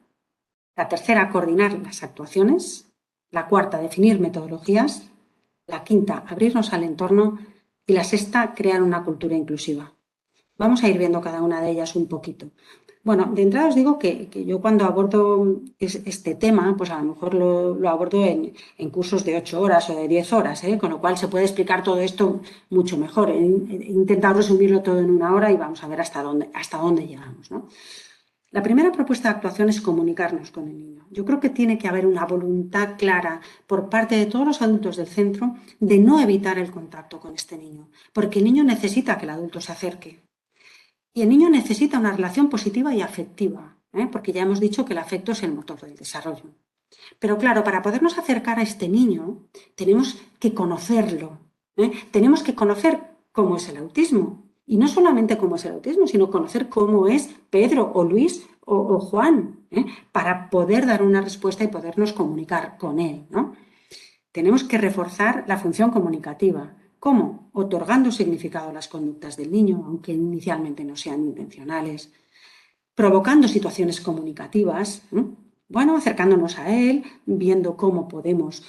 La tercera, coordinar las actuaciones. La cuarta, definir metodologías. La quinta, abrirnos al entorno. Y la sexta, crear una cultura inclusiva. Vamos a ir viendo cada una de ellas un poquito. Bueno, de entrada os digo que yo cuando abordo este tema, pues a lo mejor lo abordo en cursos de 8 horas o de 10 horas, ¿eh? Con lo cual se puede explicar todo esto mucho mejor. He intentado resumirlo todo en una hora y vamos a ver hasta dónde llegamos, ¿no? La primera propuesta de actuación es comunicarnos con el niño. Yo creo que tiene que haber una voluntad clara por parte de todos los adultos del centro de no evitar el contacto con este niño, porque el niño necesita que el adulto se acerque. Y el niño necesita una relación positiva y afectiva, porque ya hemos dicho que el afecto es el motor del desarrollo. Pero claro, para podernos acercar a este niño, tenemos que conocerlo, tenemos que conocer cómo es el autismo. Y no solamente cómo es el autismo, sino conocer cómo es Pedro o Luis o Juan, para poder dar una respuesta y podernos comunicar con él, ¿no? Tenemos que reforzar la función comunicativa. ¿Cómo? Otorgando significado a las conductas del niño, aunque inicialmente no sean intencionales, provocando situaciones comunicativas, bueno, acercándonos a él, viendo cómo podemos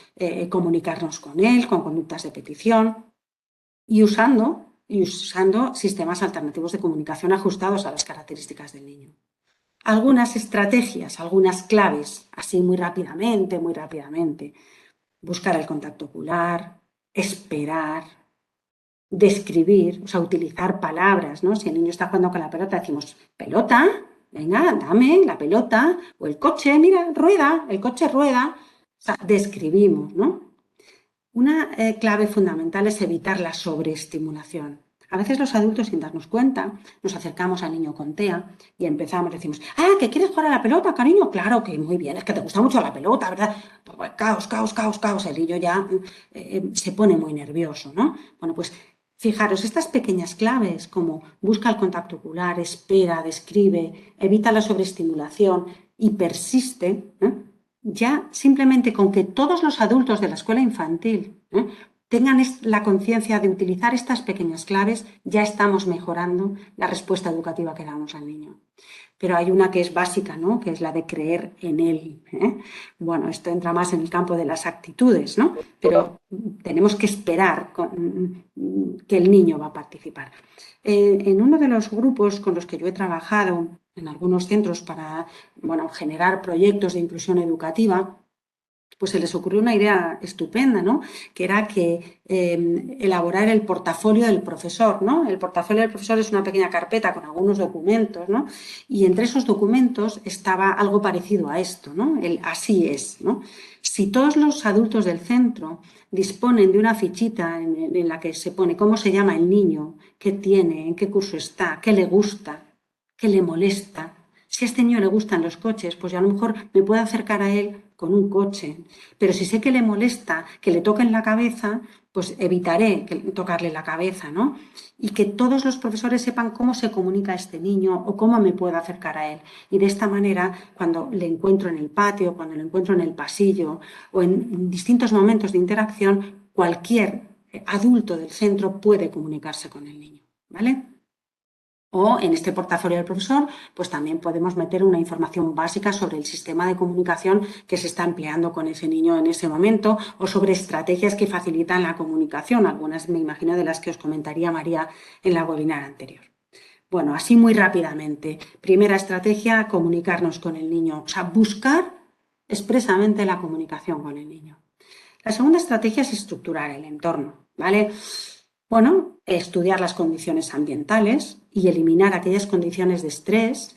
comunicarnos con él, con conductas de petición y usando sistemas alternativos de comunicación ajustados a las características del niño. Algunas estrategias, algunas claves, así muy rápidamente, muy rápidamente. Buscar el contacto ocular, esperar, describir, o sea, utilizar palabras, ¿no? Si el niño está jugando con la pelota, decimos, pelota, venga, dame la pelota, o el coche, mira, rueda, el coche rueda. O sea, describimos, ¿no? Una clave fundamental es evitar la sobreestimulación. A veces los adultos, sin darnos cuenta, nos acercamos al niño con TEA y empezamos, decimos, ¿que quieres jugar a la pelota, cariño? Claro que muy bien, es que te gusta mucho la pelota, ¿verdad? Pues, caos, caos, caos, caos. El niño ya se pone muy nervioso, ¿no? Bueno, pues fijaros, estas pequeñas claves como busca el contacto ocular, espera, describe, evita la sobreestimulación y persiste, ya simplemente con que todos los adultos de la escuela infantil tengan la conciencia de utilizar estas pequeñas claves, ya estamos mejorando la respuesta educativa que damos al niño. Pero hay una que es básica, ¿no? Que es la de creer en él. Bueno, esto entra más en el campo de las actitudes, ¿no? Pero tenemos que esperar que el niño va a participar. En uno de los grupos con los que yo he trabajado en algunos centros para generar proyectos de inclusión educativa, pues se les ocurrió una idea estupenda, ¿no? Que era que elaborar el portafolio del profesor, ¿no? El portafolio del profesor es una pequeña carpeta con algunos documentos, ¿no? Y entre esos documentos estaba algo parecido a esto, ¿no? El así es, ¿no? Si todos los adultos del centro disponen de una fichita en la que se pone cómo se llama el niño, qué tiene, en qué curso está, qué le gusta, qué le molesta. Si a este niño le gustan los coches, pues yo a lo mejor me puedo acercar a él con un coche. Pero si sé que le molesta que le toquen la cabeza, pues evitaré tocarle la cabeza, ¿no? Y que todos los profesores sepan cómo se comunica a este niño o cómo me puedo acercar a él. Y de esta manera, cuando le encuentro en el patio, cuando le encuentro en el pasillo o en distintos momentos de interacción, cualquier adulto del centro puede comunicarse con el niño, ¿vale? O en este portafolio del profesor, pues también podemos meter una información básica sobre el sistema de comunicación que se está empleando con ese niño en ese momento o sobre estrategias que facilitan la comunicación, algunas me imagino de las que os comentaría María en la webinar anterior. Bueno, así muy rápidamente. Primera estrategia, comunicarnos con el niño, o sea, buscar expresamente la comunicación con el niño. La segunda estrategia es estructurar el entorno, ¿vale? Bueno, estudiar las condiciones ambientales y eliminar aquellas condiciones de estrés.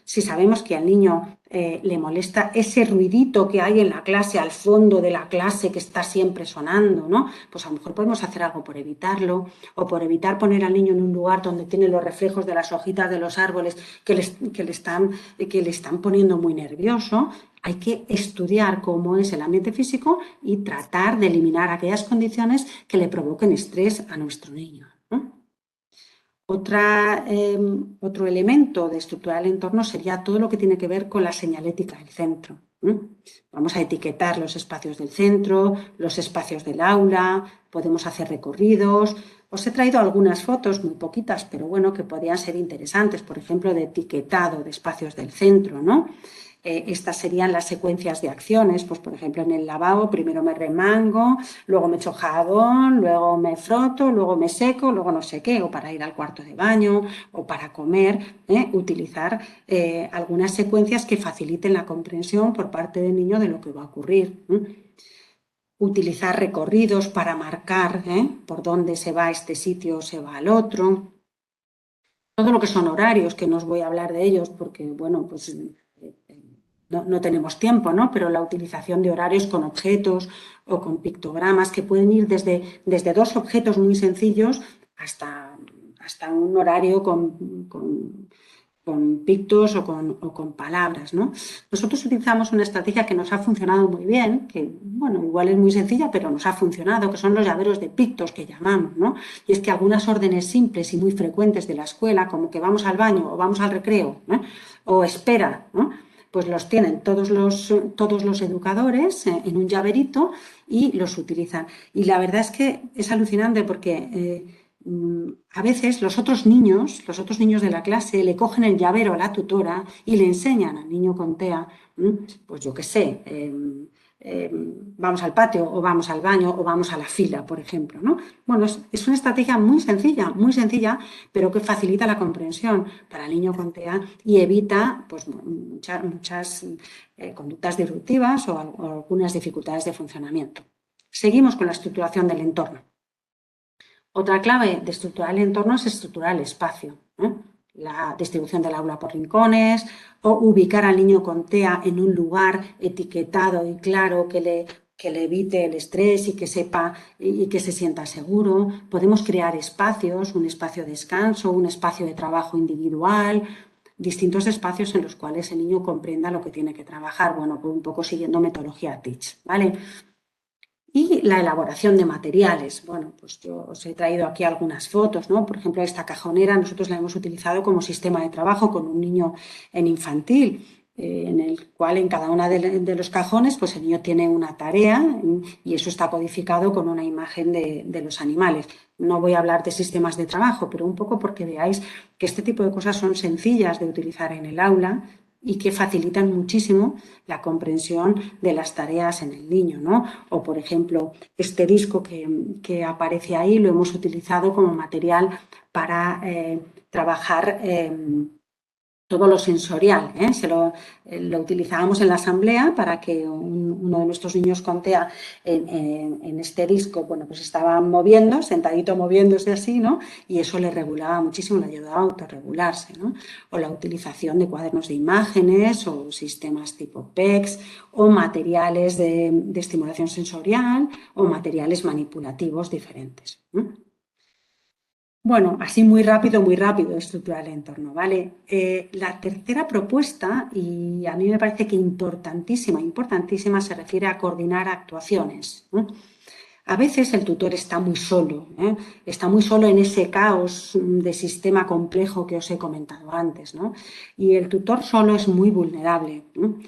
Si sabemos que al niño le molesta ese ruidito que hay en la clase, al fondo de la clase que está siempre sonando, ¿no? Pues a lo mejor podemos hacer algo por evitarlo o por evitar poner al niño en un lugar donde tiene los reflejos de las hojitas de los árboles que le están poniendo muy nervioso. Hay que estudiar cómo es el ambiente físico y tratar de eliminar aquellas condiciones que le provoquen estrés a nuestro niño, ¿no? Otro elemento de estructurar el entorno sería todo lo que tiene que ver con la señalética del centro. Vamos a etiquetar los espacios del centro, los espacios del aula, podemos hacer recorridos. Os he traído algunas fotos, muy poquitas, pero bueno, que podrían ser interesantes, por ejemplo, de etiquetado de espacios del centro, ¿no? Estas serían las secuencias de acciones, pues por ejemplo en el lavabo primero me remango, luego me echo jabón, luego me froto, luego me seco, luego no sé qué, o para ir al cuarto de baño o para comer, utilizar algunas secuencias que faciliten la comprensión por parte del niño de lo que va a ocurrir. Utilizar recorridos para marcar por dónde se va a este sitio o se va al otro. Todo lo que son horarios, que no os voy a hablar de ellos porque, bueno, pues no tenemos tiempo, ¿no? Pero la utilización de horarios con objetos o con pictogramas que pueden ir desde dos objetos muy sencillos hasta un horario con pictos o con palabras, ¿no? Nosotros utilizamos una estrategia que nos ha funcionado muy bien, que, bueno, igual es muy sencilla, pero nos ha funcionado, que son los llaveros de pictos que llamamos, ¿no? Y es que algunas órdenes simples y muy frecuentes de la escuela, como que vamos al baño o vamos al recreo, o espera, ¿no? Pues los tienen todos los educadores en un llaverito y los utilizan. Y la verdad es que es alucinante porque a veces los otros niños de la clase le cogen el llavero a la tutora y le enseñan al niño con TEA, pues yo qué sé, vamos al patio o vamos al baño o vamos a la fila, por ejemplo, ¿no? Bueno, es una estrategia muy sencilla, pero que facilita la comprensión para el niño con TEA y evita pues, muchas conductas disruptivas o algunas dificultades de funcionamiento. Seguimos con la estructuración del entorno. Otra clave de estructurar el entorno es estructurar el espacio, la distribución del aula por rincones o ubicar al niño con TEA en un lugar etiquetado y claro que le evite el estrés y que sepa y que se sienta seguro. Podemos crear espacios, un espacio de descanso, un espacio de trabajo individual, distintos espacios en los cuales el niño comprenda lo que tiene que trabajar, bueno, pues un poco siguiendo metodología Teach, ¿vale? Y la elaboración de materiales. Bueno, pues yo os he traído aquí algunas fotos, ¿no? Por ejemplo, esta cajonera nosotros la hemos utilizado como sistema de trabajo con un niño en infantil, en el cual en cada uno de los cajones pues el niño tiene una tarea y eso está codificado con una imagen de los animales. No voy a hablar de sistemas de trabajo, pero un poco porque veáis que este tipo de cosas son sencillas de utilizar en el aula y que facilitan muchísimo la comprensión de las tareas en el niño, ¿no? O, por ejemplo, este disco que aparece ahí lo hemos utilizado como material para trabajar todo lo sensorial. Lo utilizábamos en la asamblea para que uno de nuestros niños con TEA en este disco, bueno, pues estaba moviendo, sentadito moviéndose así, ¿no? Y eso le regulaba muchísimo, le ayudaba a autorregularse, ¿no? O la utilización de cuadernos de imágenes o sistemas tipo PECS o materiales de estimulación sensorial o materiales manipulativos diferentes, ¿no? Bueno, así muy rápido estructurar el entorno, ¿vale? La tercera propuesta, y a mí me parece que importantísima, se refiere a coordinar actuaciones, ¿no? A veces el tutor está muy solo en ese caos de sistema complejo que os he comentado antes, ¿no? Y el tutor solo es muy vulnerable, ¿no?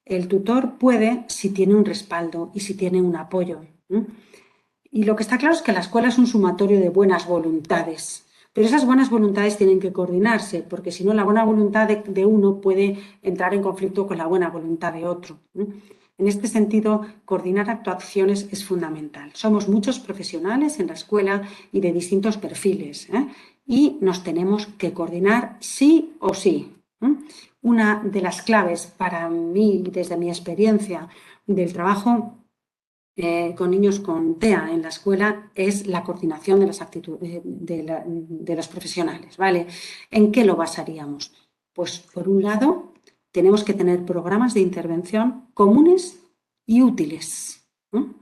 El tutor puede si tiene un respaldo y si tiene un apoyo, ¿no? Y lo que está claro es que la escuela es un sumatorio de buenas voluntades, pero esas buenas voluntades tienen que coordinarse, porque si no, la buena voluntad de uno puede entrar en conflicto con la buena voluntad de otro. En este sentido, coordinar actuaciones es fundamental. Somos muchos profesionales en la escuela y de distintos perfiles, y nos tenemos que coordinar sí o sí. Una de las claves para mí, desde mi experiencia del trabajo con niños con TEA en la escuela es la coordinación de las actitudes de los profesionales, ¿vale? ¿En qué lo basaríamos? Pues por un lado tenemos que tener programas de intervención comunes y útiles, ¿no?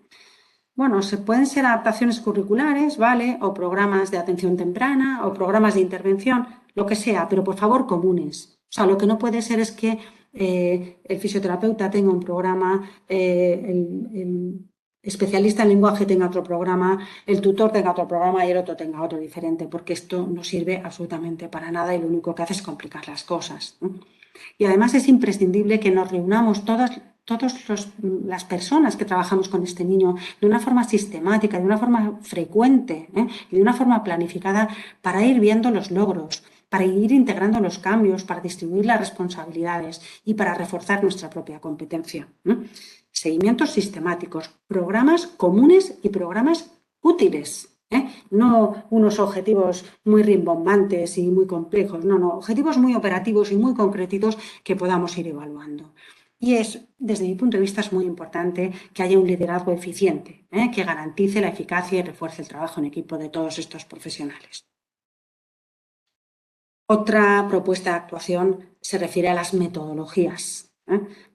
Bueno, pueden ser adaptaciones curriculares, ¿vale? O programas de atención temprana o programas de intervención, lo que sea, pero por favor comunes. O sea, lo que no puede ser es que el fisioterapeuta tenga un programa, el especialista en lenguaje tenga otro programa, el tutor tenga otro programa y el otro tenga otro diferente, porque esto no sirve absolutamente para nada y lo único que hace es complicar las cosas, ¿no? Y además es imprescindible que nos reunamos todas las personas que trabajamos con este niño de una forma sistemática, de una forma frecuente y de una forma planificada para ir viendo los logros, para ir integrando los cambios, para distribuir las responsabilidades y para reforzar nuestra propia competencia. Seguimientos sistemáticos, programas comunes y programas útiles. No unos objetivos muy rimbombantes y muy complejos, no, objetivos muy operativos y muy concretitos que podamos ir evaluando. Y desde mi punto de vista, es muy importante que haya un liderazgo eficiente, que garantice la eficacia y refuerce el trabajo en equipo de todos estos profesionales. Otra propuesta de actuación se refiere a las metodologías.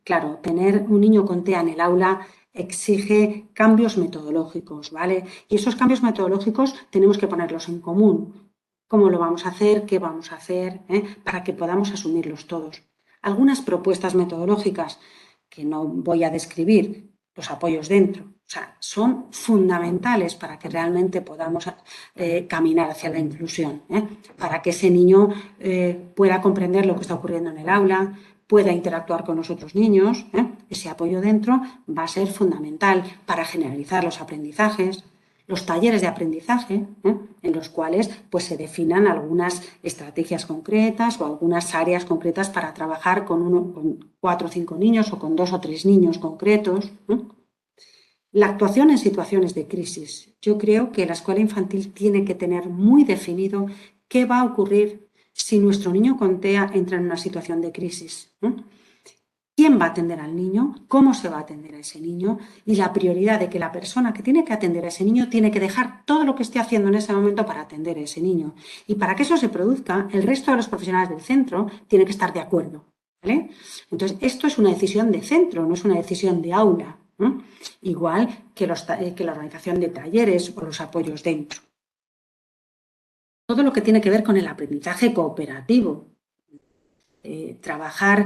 Claro, tener un niño con TEA en el aula exige cambios metodológicos, ¿vale? Y esos cambios metodológicos tenemos que ponerlos en común. ¿Cómo lo vamos a hacer? ¿Qué vamos a hacer? Para que podamos asumirlos todos. Algunas propuestas metodológicas que no voy a describir, los apoyos dentro, o sea, son fundamentales para que realmente podamos caminar hacia la inclusión, para que ese niño pueda comprender lo que está ocurriendo en el aula, pueda interactuar con los otros niños. Ese apoyo dentro va a ser fundamental para generalizar los aprendizajes, los talleres de aprendizaje, en los cuales pues, se definan algunas estrategias concretas o algunas áreas concretas para trabajar con 4 o 5 niños o con 2 o 3 niños concretos. La actuación en situaciones de crisis. Yo creo que la escuela infantil tiene que tener muy definido qué va a ocurrir si nuestro niño con TEA entra en una situación de crisis. ¿Quién va a atender al niño? ¿Cómo se va a atender a ese niño? Y la prioridad de que la persona que tiene que atender a ese niño tiene que dejar todo lo que esté haciendo en ese momento para atender a ese niño. Y para que eso se produzca, el resto de los profesionales del centro tienen que estar de acuerdo. ¿Vale? Entonces, esto es una decisión de centro, no es una decisión de aula. Igual que la organización de talleres o los apoyos dentro. Todo lo que tiene que ver con el aprendizaje cooperativo. Trabajar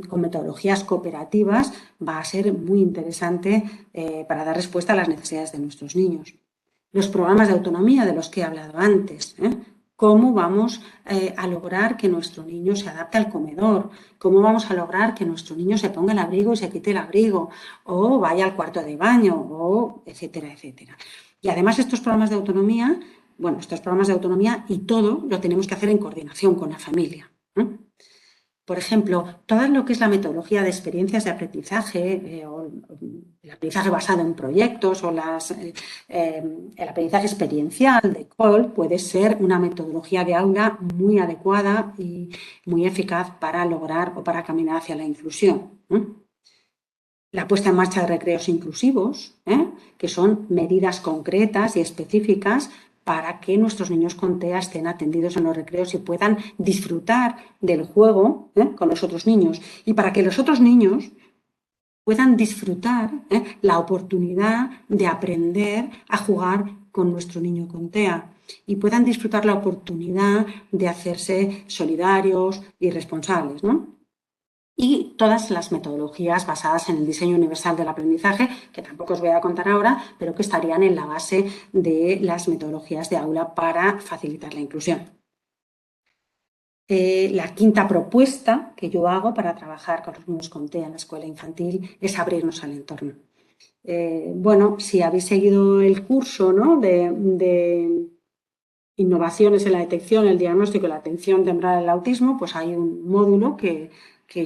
con metodologías cooperativas va a ser muy interesante para dar respuesta a las necesidades de nuestros niños. Los programas de autonomía de los que he hablado antes. ¿Cómo vamos a lograr que nuestro niño se adapte al comedor? ¿Cómo vamos a lograr que nuestro niño se ponga el abrigo y se quite el abrigo? O vaya al cuarto de baño, o etcétera, etcétera. Y además estos programas de autonomía, y todo lo tenemos que hacer en coordinación con la familia. Por ejemplo, todo lo que es la metodología de experiencias de aprendizaje, o el aprendizaje basado en proyectos, o el aprendizaje experiencial de COL, puede ser una metodología de aula muy adecuada y muy eficaz para lograr o para caminar hacia la inclusión. La puesta en marcha de recreos inclusivos, que son medidas concretas y específicas para que nuestros niños con TEA estén atendidos en los recreos y puedan disfrutar del juego con los otros niños, y para que los otros niños puedan disfrutar la oportunidad de aprender a jugar con nuestro niño con TEA y puedan disfrutar la oportunidad de hacerse solidarios y responsables, Y todas las metodologías basadas en el diseño universal del aprendizaje, que tampoco os voy a contar ahora, pero que estarían en la base de las metodologías de aula para facilitar la inclusión. La quinta propuesta que yo hago para trabajar con los niños con TEA en la escuela infantil es abrirnos al entorno. Bueno, si habéis seguido el curso de innovaciones en la detección, el diagnóstico y la atención temprana del autismo, pues hay un módulo que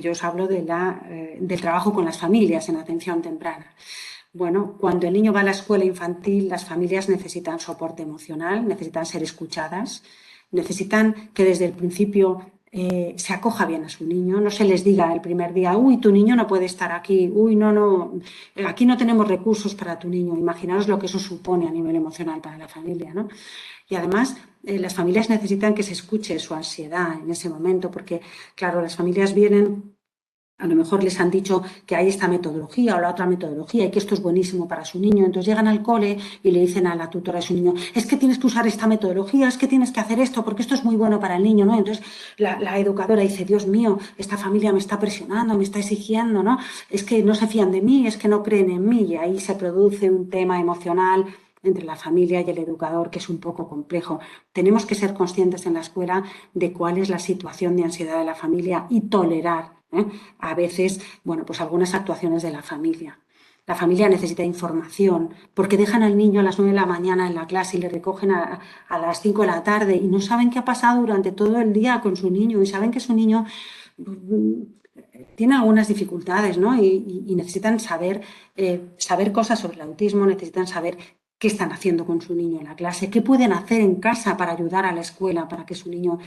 yo os hablo del trabajo con las familias en atención temprana. Bueno, cuando el niño va a la escuela infantil, las familias necesitan soporte emocional, necesitan ser escuchadas, necesitan que desde el principio se acoja bien a su niño, no se les diga el primer día, uy, tu niño no puede estar aquí, uy, no, aquí no tenemos recursos para tu niño. Imaginaos lo que eso supone a nivel emocional para la familia, Y además, las familias necesitan que se escuche su ansiedad en ese momento, porque, claro, las familias vienen, a lo mejor les han dicho que hay esta metodología o la otra metodología y que esto es buenísimo para su niño. Entonces llegan al cole y le dicen a la tutora de su niño, es que tienes que usar esta metodología, es que tienes que hacer esto porque esto es muy bueno para el niño, Entonces la educadora dice, Dios mío, esta familia me está presionando, me está exigiendo, Es que no se fían de mí, es que no creen en mí, y ahí se produce un tema emocional entre la familia y el educador, que es un poco complejo. Tenemos que ser conscientes en la escuela de cuál es la situación de ansiedad de la familia y tolerar a veces, pues algunas actuaciones de la familia. La familia necesita información, porque dejan al niño a las 9 de la mañana en la clase y le recogen a las 5 de la tarde y no saben qué ha pasado durante todo el día con su niño y saben que su niño mm, tiene algunas dificultades, ¿no? Y necesitan saber cosas sobre el autismo, necesitan saber qué están haciendo con su niño en la clase, qué pueden hacer en casa para ayudar a la escuela, para que su niño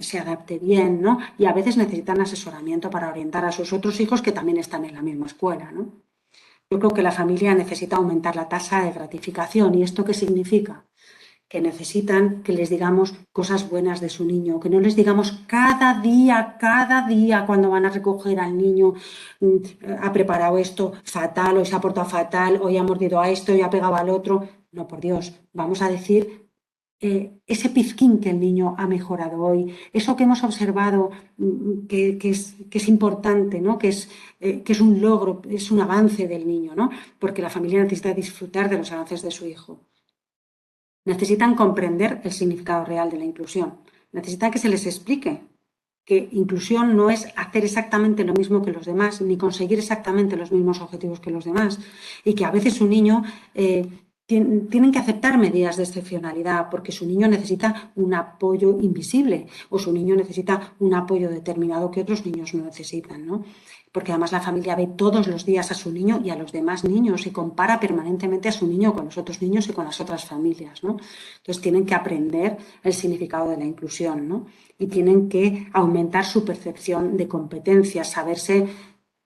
se adapte bien, ¿no? Y a veces necesitan asesoramiento para orientar a sus otros hijos que también están en la misma escuela, ¿no? Yo creo que la familia necesita aumentar la tasa de gratificación. ¿Y esto qué significa? Que necesitan que les digamos cosas buenas de su niño, que no les digamos cada día cuando van a recoger al niño, ha preparado esto fatal, hoy se ha portado fatal, hoy ha mordido a esto, hoy ha pegado al otro. No, por Dios, vamos a decir ese pizquín que el niño ha mejorado hoy, eso que hemos observado que es importante, ¿no? Que es un logro, es un avance del niño, ¿no? Porque la familia necesita disfrutar de los avances de su hijo. Necesitan comprender el significado real de la inclusión. Necesitan que se les explique que inclusión no es hacer exactamente lo mismo que los demás, ni conseguir exactamente los mismos objetivos que los demás, y que a veces un niño tienen que aceptar medidas de excepcionalidad porque su niño necesita un apoyo invisible o su niño necesita un apoyo determinado que otros niños no necesitan, ¿no? Porque además la familia ve todos los días a su niño y a los demás niños y compara permanentemente a su niño con los otros niños y con las otras familias, ¿no? Entonces tienen que aprender el significado de la inclusión, ¿no? Y tienen que aumentar su percepción de competencia, saberse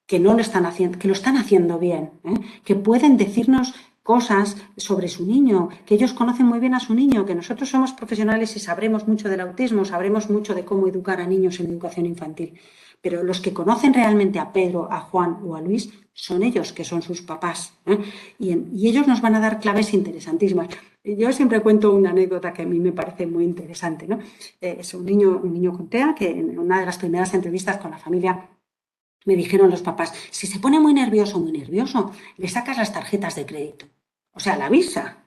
que no lo están haciendo, que lo están haciendo bien, ¿eh? Que pueden decirnos cosas sobre su niño, que ellos conocen muy bien a su niño, que nosotros somos profesionales y sabremos mucho del autismo, sabremos mucho de cómo educar a niños en educación infantil. Pero los que conocen realmente a Pedro, a Juan o a Luis son ellos, que son sus papás, ¿eh? Y ellos nos van a dar claves interesantísimas. Yo siempre cuento una anécdota que a mí me parece muy interesante, ¿no? Es un niño con TEA que en una de las primeras entrevistas con la familia me dijeron los papás, si se pone muy nervioso, le sacas las tarjetas de crédito. O sea, la visa,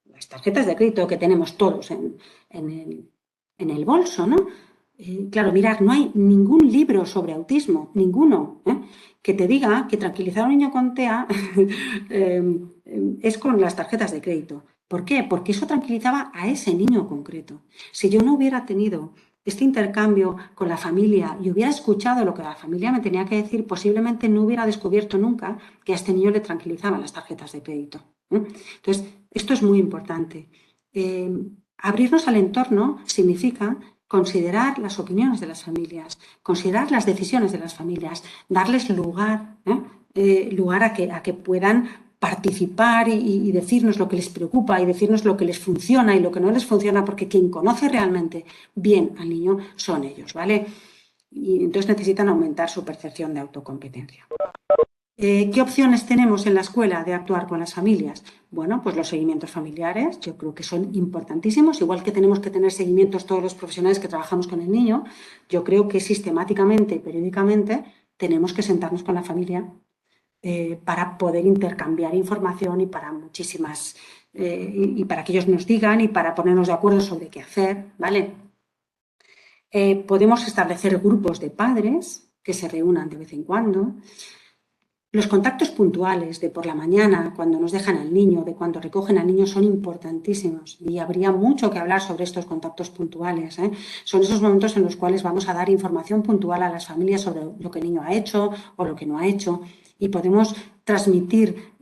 las tarjetas de crédito que tenemos todos en el bolso, ¿no? Claro, mirad, no hay ningún libro sobre autismo, ninguno, que te diga que tranquilizar a un niño con TEA es con las tarjetas de crédito. ¿Por qué? Porque eso tranquilizaba a ese niño concreto. Si yo no hubiera tenido este intercambio con la familia y hubiera escuchado lo que la familia me tenía que decir, posiblemente no hubiera descubierto nunca que a este niño le tranquilizaban las tarjetas de crédito. Entonces, esto es muy importante. Abrirnos al entorno significa considerar las opiniones de las familias, considerar las decisiones de las familias, darles lugar, lugar a que puedan participar y decirnos lo que les preocupa y decirnos lo que les funciona y lo que no les funciona, porque quien conoce realmente bien al niño son ellos, ¿vale? Y entonces necesitan aumentar su percepción de autocompetencia. ¿Qué opciones tenemos en la escuela de actuar con las familias? Bueno, pues los seguimientos familiares, yo creo que son importantísimos, igual que tenemos que tener seguimientos todos los profesionales que trabajamos con el niño, yo creo que sistemáticamente y periódicamente tenemos que sentarnos con la familia para poder intercambiar información y para muchísimas, y para que ellos nos digan y para ponernos de acuerdo sobre qué hacer, ¿vale? Podemos establecer grupos de padres que se reúnan de vez en cuando. Los contactos puntuales de por la mañana, cuando nos dejan al niño, de cuando recogen al niño, son importantísimos y habría mucho que hablar sobre estos contactos puntuales, ¿eh? Son esos momentos en los cuales vamos a dar información puntual a las familias sobre lo que el niño ha hecho o lo que no ha hecho y podemos transmitir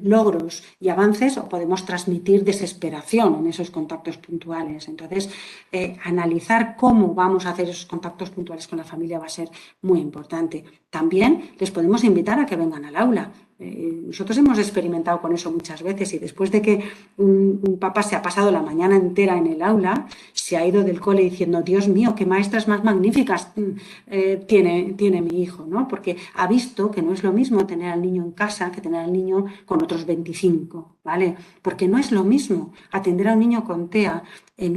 logros y avances o podemos transmitir desesperación en esos contactos puntuales. Entonces, analizar cómo vamos a hacer esos contactos puntuales con la familia va a ser muy importante. También les podemos invitar a que vengan al aula. Nosotros hemos experimentado con eso muchas veces y después de que un papá se ha pasado la mañana entera en el aula, se ha ido del cole diciendo, Dios mío, qué maestras más magníficas tiene mi hijo, ¿no? Porque ha visto que no es lo mismo tener al niño en casa que tener al niño con otros 25, ¿vale? Porque no es lo mismo atender a un niño con TEA de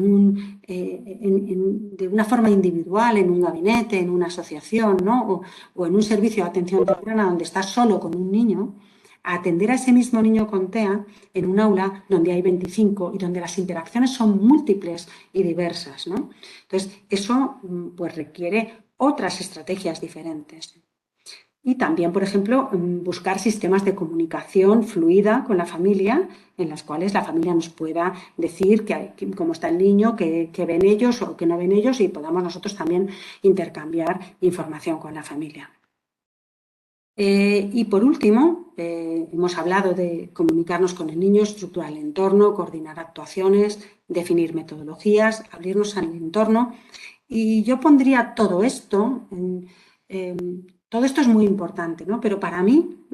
una forma individual, en un gabinete, en una asociación, ¿no? O en un servicio de atención temprana donde estás solo con un niño, a atender a ese mismo niño con TEA en un aula donde hay 25 y donde las interacciones son múltiples y diversas, ¿no? Entonces, eso pues requiere otras estrategias diferentes. Y también, por ejemplo, buscar sistemas de comunicación fluida con la familia, en las cuales la familia nos pueda decir cómo está el niño, qué ven ellos o qué no ven ellos, y podamos nosotros también intercambiar información con la familia. Y por último, hemos hablado de comunicarnos con el niño, estructurar el entorno, coordinar actuaciones, definir metodologías, abrirnos al entorno. Y yo pondría todo esto, todo esto es muy importante, ¿no? Pero para mí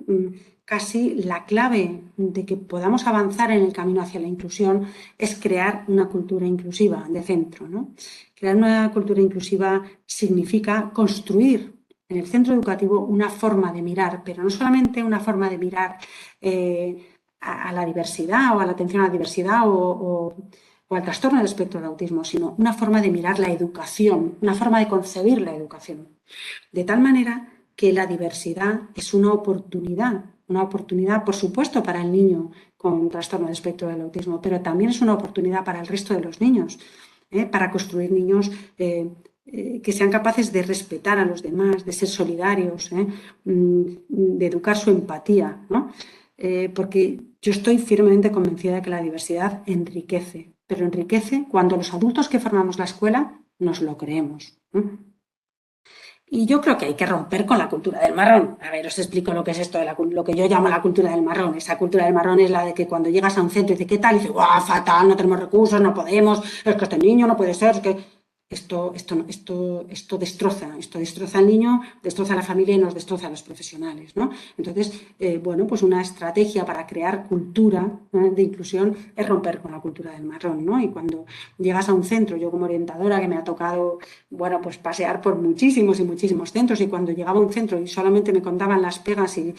casi la clave de que podamos avanzar en el camino hacia la inclusión es crear una cultura inclusiva de centro, ¿no? Crear una cultura inclusiva significa construir en el centro educativo una forma de mirar, pero no solamente una forma de mirar a la diversidad o a la atención a la diversidad o al trastorno del espectro de autismo, sino una forma de mirar la educación, una forma de concebir la educación. De tal manera que la diversidad es una oportunidad, por supuesto, para el niño con trastorno del espectro del autismo, pero también es una oportunidad para el resto de los niños, para construir niños que sean capaces de respetar a los demás, de ser solidarios, de educar su empatía, ¿no? Porque yo estoy firmemente convencida de que la diversidad enriquece, pero enriquece cuando los adultos que formamos la escuela nos lo creemos, ¿no? Y yo creo que hay que romper con la cultura del marrón. A ver, os explico lo que es esto de lo que yo llamo la cultura del marrón. Esa cultura del marrón es la de que cuando llegas a un centro y dices, ¿qué tal? Y dices, ¡guau, fatal! No tenemos recursos, no podemos, es que este niño no puede ser, es que esto destroza al niño, destroza a la familia y nos destroza a los profesionales, ¿no? Entonces, bueno, pues una estrategia para crear cultura de inclusión es romper con la cultura del marrón, ¿no? Y cuando llegas a un centro, yo como orientadora que me ha tocado, bueno, pues pasear por muchísimos y muchísimos centros, y cuando llegaba a un centro y solamente me contaban las pegas y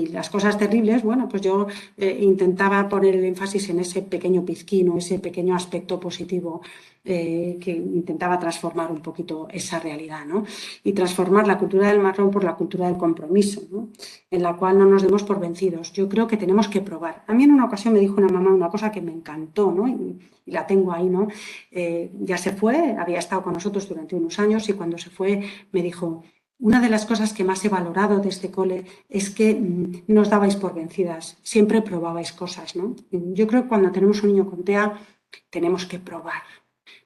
las cosas terribles, bueno, pues yo intentaba poner el énfasis en ese pequeño pizquino, ese pequeño aspecto positivo que intentaba transformar un poquito esa realidad, ¿no? Y transformar la cultura del marrón por la cultura del compromiso, ¿no? En la cual no nos demos por vencidos. Yo creo que tenemos que probar. A mí en una ocasión me dijo una mamá una cosa que me encantó, ¿no? Y la tengo ahí, ¿no? Ya se fue, había estado con nosotros durante unos años, y cuando se fue me dijo, una de las cosas que más he valorado de este cole es que no os dabais por vencidas, siempre probabais cosas, ¿no? Yo creo que cuando tenemos un niño con TEA tenemos que probar.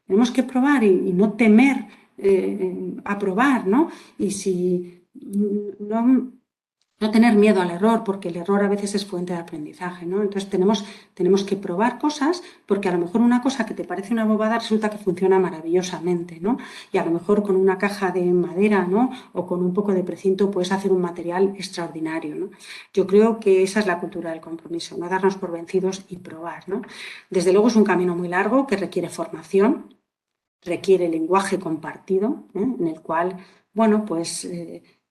Tenemos que probar y no temer a probar, ¿no? Y si no tener miedo al error, porque el error a veces es fuente de aprendizaje, ¿no? Entonces tenemos que probar cosas, porque a lo mejor una cosa que te parece una bobada resulta que funciona maravillosamente, ¿no? Y a lo mejor con una caja de madera, ¿no? O con un poco de precinto puedes hacer un material extraordinario, ¿no? Yo creo que esa es la cultura del compromiso, no darnos por vencidos y probar, ¿no? Desde luego es un camino muy largo que requiere formación, requiere lenguaje compartido, en el cual, bueno, pues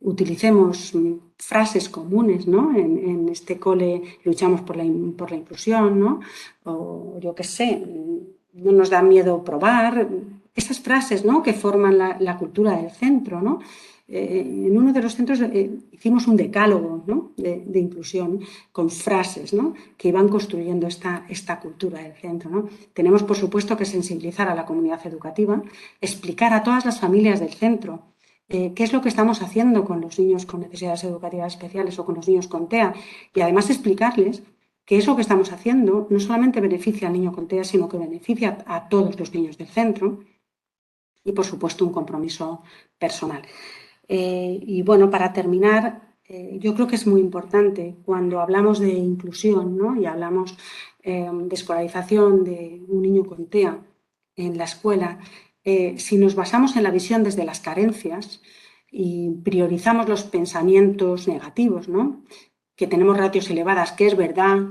utilicemos frases comunes, ¿no? En este cole luchamos por la inclusión, ¿no? O yo qué sé, no nos da miedo probar, esas frases, ¿no? Que forman la cultura del centro, ¿no? En uno de los centros hicimos un decálogo, ¿no? de inclusión con frases, ¿no? Que iban construyendo esta cultura del centro, ¿no? Tenemos, por supuesto, que sensibilizar a la comunidad educativa, explicar a todas las familias del centro qué es lo que estamos haciendo con los niños con necesidades educativas especiales o con los niños con TEA, y además explicarles que eso que estamos haciendo no solamente beneficia al niño con TEA, sino que beneficia a todos los niños del centro, y, por supuesto, un compromiso personal. Y bueno, para terminar, yo creo que es muy importante cuando hablamos de inclusión, ¿no? Y hablamos de escolarización de un niño con TEA en la escuela, si nos basamos en la visión desde las carencias y priorizamos los pensamientos negativos, ¿no? Que tenemos ratios elevadas, que es verdad,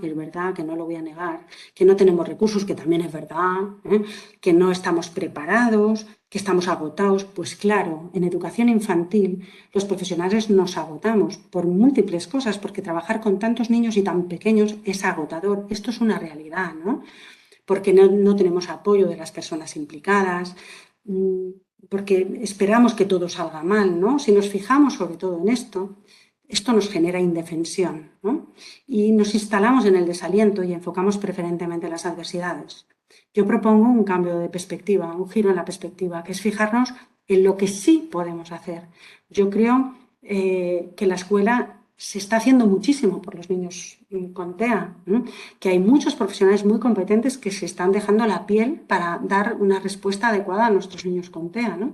que no lo voy a negar, que no tenemos recursos, que también es verdad, que no estamos preparados, que estamos agotados. Pues claro, en educación infantil los profesionales nos agotamos por múltiples cosas, porque trabajar con tantos niños y tan pequeños es agotador. Esto es una realidad, ¿no? Porque no tenemos apoyo de las personas implicadas, porque esperamos que todo salga mal, ¿no? Si nos fijamos sobre todo en esto nos genera indefensión, ¿no? Y nos instalamos en el desaliento y enfocamos preferentemente las adversidades. Yo propongo un cambio de perspectiva, un giro en la perspectiva, que es fijarnos en lo que sí podemos hacer. Yo creo que la escuela se está haciendo muchísimo por los niños con TEA, ¿no? Que hay muchos profesionales muy competentes que se están dejando la piel para dar una respuesta adecuada a nuestros niños con TEA, ¿no?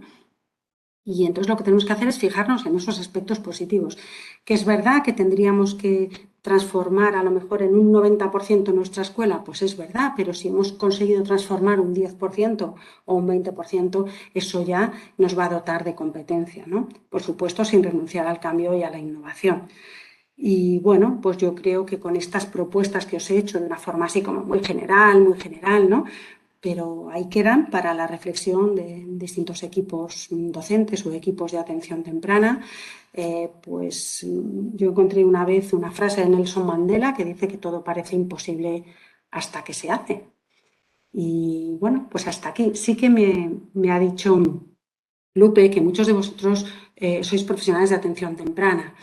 Y entonces lo que tenemos que hacer es fijarnos en esos aspectos positivos, que es verdad que tendríamos que transformar a lo mejor en un 90% nuestra escuela, pues es verdad, pero si hemos conseguido transformar un 10% o un 20%, eso ya nos va a dotar de competencia, ¿no? Por supuesto, sin renunciar al cambio y a la innovación. Y bueno, pues yo creo que con estas propuestas que os he hecho de una forma así como muy general, ¿no? Pero ahí quedan para la reflexión de distintos equipos docentes o equipos de atención temprana. Pues yo encontré una vez una frase de Nelson Mandela que dice que todo parece imposible hasta que se hace. Y bueno, pues hasta aquí. Sí que me ha dicho Lupe que muchos de vosotros sois profesionales de atención temprana.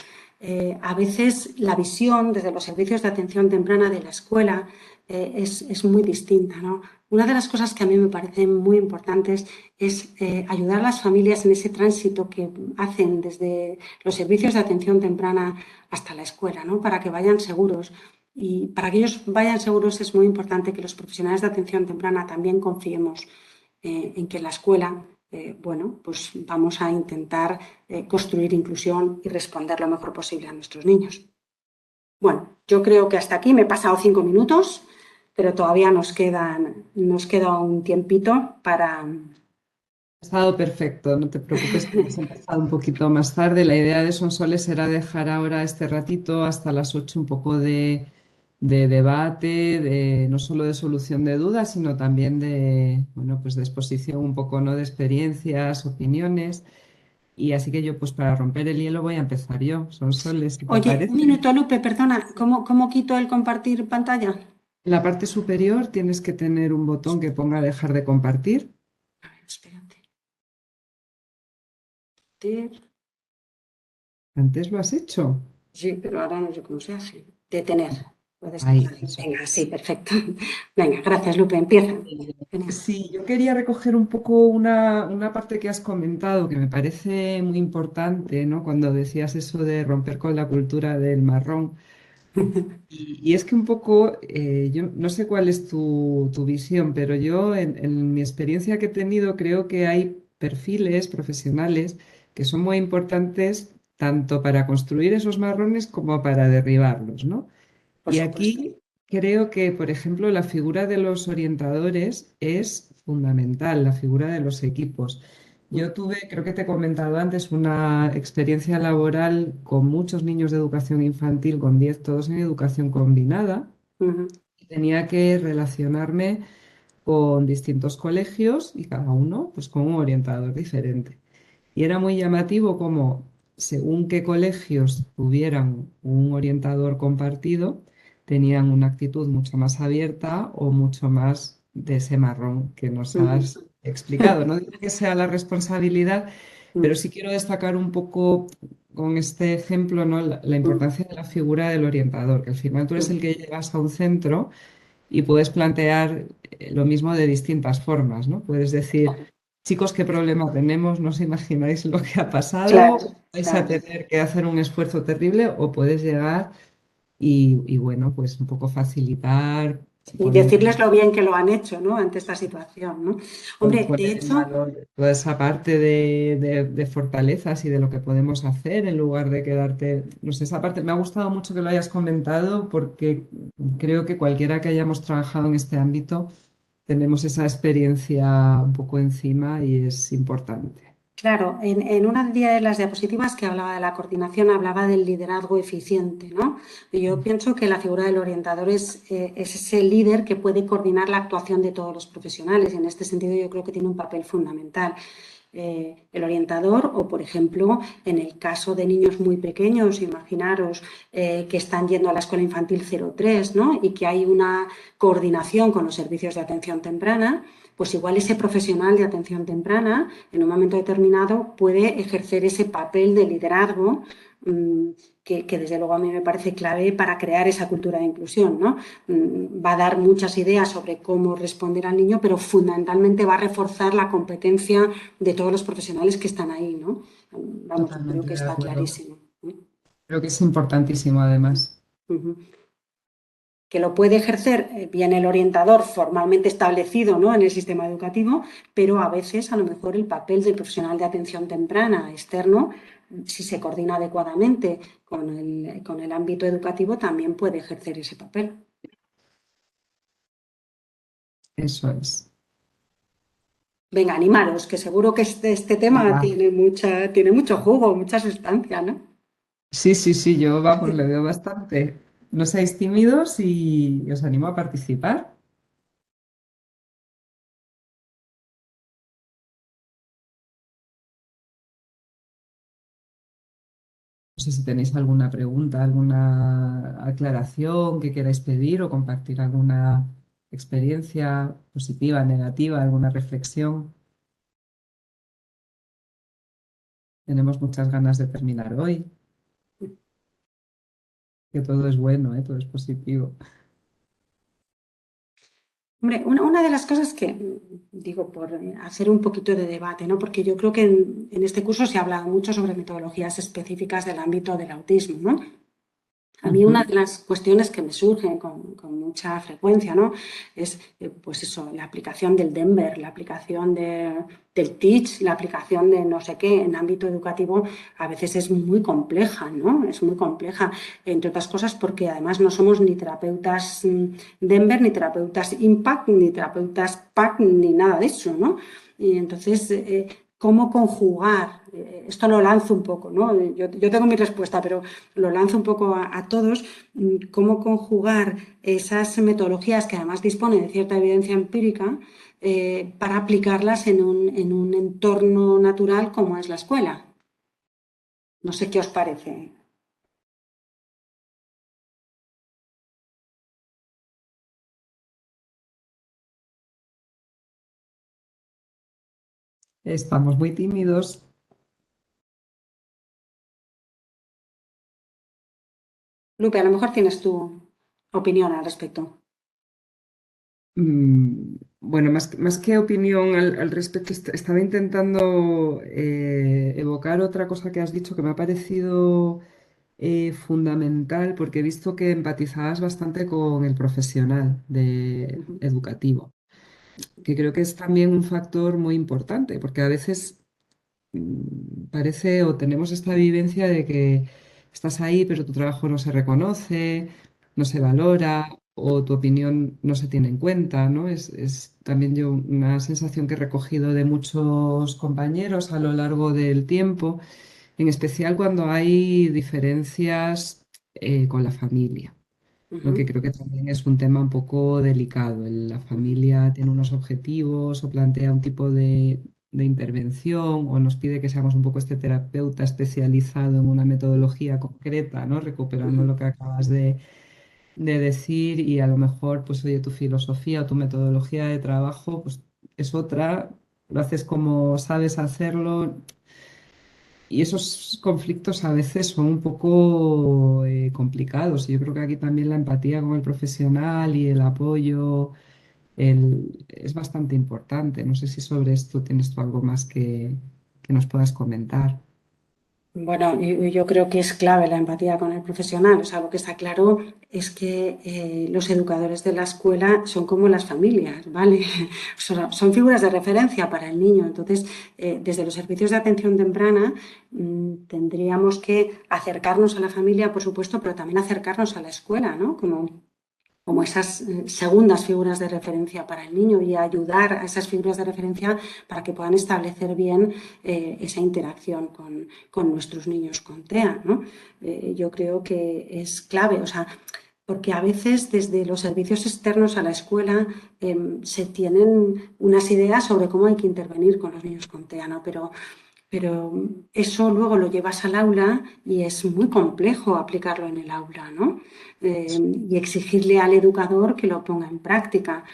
A veces la visión desde los servicios de atención temprana de la escuela es muy distinta, ¿no? Una de las cosas que a mí me parecen muy importantes es ayudar a las familias en ese tránsito que hacen desde los servicios de atención temprana hasta la escuela, ¿no? Para que vayan seguros. Y para que ellos vayan seguros es muy importante que los profesionales de atención temprana también confiemos en que la escuela bueno, pues vamos a intentar construir inclusión y responder lo mejor posible a nuestros niños. Bueno, yo creo que hasta aquí me he pasado 5 minutos, pero todavía nos queda un tiempito para... Ha estado perfecto, no te preocupes que hemos empezado un poquito más tarde. La idea de Sonsoles era dejar ahora este ratito hasta las 8 un poco de debate, no solo de solución de dudas, sino también de, bueno, pues de exposición un poco, ¿no? De experiencias, opiniones. Y así que yo, pues para romper el hielo voy a empezar yo, Sonsoles, si te Oye, un parece. minuto, Lupe, perdona, ¿cómo quito el compartir pantalla? En la parte superior tienes que tener un botón que ponga dejar de compartir. A ver, espérate. Detener. Antes lo has hecho. Sí, pero ahora no sé cómo se hace. Detener. Puedes Ahí, dejar. eso. Venga, sí, perfecto. Venga, gracias, Lupe, empieza. Genial. Sí, yo quería recoger un poco una parte que has comentado que me parece muy importante, ¿no? Cuando decías eso de romper con la cultura del marrón. Y es que un poco, yo no sé cuál es tu visión, pero yo en mi experiencia que he tenido creo que hay perfiles profesionales que son muy importantes tanto para construir esos marrones como para derribarlos, ¿no? Por Y supuesto. aquí creo que, por ejemplo, la figura de los orientadores es fundamental, la figura de los equipos. Yo tuve, creo que te he comentado antes, una experiencia laboral con muchos niños de educación infantil, con 10 todos en educación combinada. Ujú. Y tenía que relacionarme con distintos colegios y cada uno pues con un orientador diferente. Y era muy llamativo como según qué colegios tuvieran un orientador compartido, tenían una actitud mucho más abierta o mucho más de ese marrón que nos Ujú. has explicado. No digo que sea la responsabilidad, pero Mm, sí quiero destacar un poco con este ejemplo, ¿no? La mm, importancia de la figura del orientador, que al final tú eres mm. el que llegas a un centro y puedes plantear lo mismo de distintas formas, ¿no? Puedes decir, Claro, chicos, ¿qué problema tenemos? No os imagináis lo que ha pasado, claro, vais a claro. tener que hacer un esfuerzo terrible o puedes llegar y bueno, pues un poco facilitar, Y poner decirles lo bien que lo han hecho, ¿no? Ante esta situación, ¿no? Hombre, de poner en hecho, valor toda esa parte de fortalezas y de lo que podemos hacer en lugar de quedarte, no sé, esa parte me ha gustado mucho que lo hayas comentado porque creo que cualquiera que hayamos trabajado en este ámbito tenemos esa experiencia un poco encima y es importante. claro, en una de las diapositivas que hablaba de la coordinación, hablaba del liderazgo eficiente, ¿no? Y yo pienso que la figura del orientador es ese líder que puede coordinar la actuación de todos los profesionales. Y en este sentido, yo creo que tiene un papel fundamental. El orientador o, por ejemplo, en el caso de niños muy pequeños, imaginaros que están yendo a la escuela infantil 03, ¿no? Y que hay una coordinación con los servicios de atención temprana, pues igual ese profesional de atención temprana en un momento determinado puede ejercer ese papel de liderazgo que desde luego a mí me parece clave para crear esa cultura de inclusión, ¿no? Va a dar muchas ideas sobre cómo responder al niño, pero fundamentalmente va a reforzar la competencia de todos los profesionales que están ahí, ¿no? Vamos, yo creo Totalmente que de está acuerdo. clarísimo. Creo que es importantísimo además. Ujú. Que lo puede ejercer bien el orientador formalmente establecido, ¿no?, en el sistema educativo, pero a veces a lo mejor el papel del profesional de atención temprana externo, si se coordina adecuadamente con el ámbito educativo, también puede ejercer ese papel. Eso es. Venga, animaros, que seguro que este tema Venga. tiene mucho jugo, mucha sustancia, ¿no? Sí, sí, sí, yo vamos, le veo bastante. No seáis tímidos y os animo a participar. No sé si tenéis alguna pregunta, alguna aclaración que queráis pedir o compartir alguna experiencia positiva, negativa, alguna reflexión. Tenemos muchas ganas de terminar hoy, que todo es bueno, todo es positivo. Hombre, una de las cosas que digo por hacer un poquito de debate, ¿no? Porque yo creo que en este curso se habla mucho sobre metodologías específicas del ámbito del autismo, ¿no? A mí una Ujú. de las cuestiones que me surgen con mucha frecuencia, ¿no?, es, pues eso, la aplicación del Denver, la aplicación del Teach, la aplicación de no sé qué en ámbito educativo, a veces es muy compleja, ¿no? Es muy compleja, entre otras cosas porque además no somos ni terapeutas Denver, ni terapeutas Impact, ni terapeutas PAC, ni nada de eso, ¿no? Y entonces, ¿cómo conjugar? Esto lo lanzo un poco, ¿no? Yo tengo mi respuesta, pero lo lanzo un poco a todos, cómo conjugar esas metodologías que además disponen de cierta evidencia empírica para aplicarlas en un entorno natural como es la escuela. No sé qué os parece. Estamos muy tímidos. Lupe, a lo mejor tienes tu opinión al respecto. Bueno, más que opinión al respecto, estaba intentando evocar otra cosa que has dicho que me ha parecido fundamental porque he visto que empatizabas bastante con el profesional Ujú, educativo, que creo que es también un factor muy importante porque a veces parece o tenemos esta vivencia de que estás ahí, pero tu trabajo no se reconoce, no se valora o tu opinión no se tiene en cuenta, ¿no? Es también yo una sensación que he recogido de muchos compañeros a lo largo del tiempo, en especial cuando hay diferencias con la familia. ¿No? Que ujú, creo que también es un tema un poco delicado. La ujú, familia tiene unos objetivos o plantea un tipo de intervención o nos pide que seamos un poco este terapeuta especializado en una metodología concreta, ¿no? Recuperando ujú, lo que acabas de decir y a lo mejor, pues oye, tu filosofía o tu metodología de trabajo, pues es otra, lo haces como sabes hacerlo y esos conflictos a veces son un poco complicados. Y yo creo que aquí también la empatía con el profesional y el apoyo es bastante importante. No sé si sobre esto tienes tú algo más que nos puedas comentar. Bueno, yo creo que es clave la empatía con el profesional. O sea, lo que está claro es que los educadores de la escuela son como las familias, ¿vale? Son figuras de referencia para el niño. Entonces, desde los servicios de atención temprana, tendríamos que acercarnos a la familia, por supuesto, pero también acercarnos a la escuela, ¿no? Como esas segundas figuras de referencia para el niño y ayudar a esas figuras de referencia para que puedan establecer bien esa interacción con nuestros niños con TEA, ¿no? Yo creo que es clave, o sea, porque a veces desde los servicios externos a la escuela se tienen unas ideas sobre cómo hay que intervenir con los niños con TEA, ¿no? Pero eso luego lo llevas al aula y es muy complejo aplicarlo en el aula, ¿no? Y exigirle al educador que lo ponga en práctica.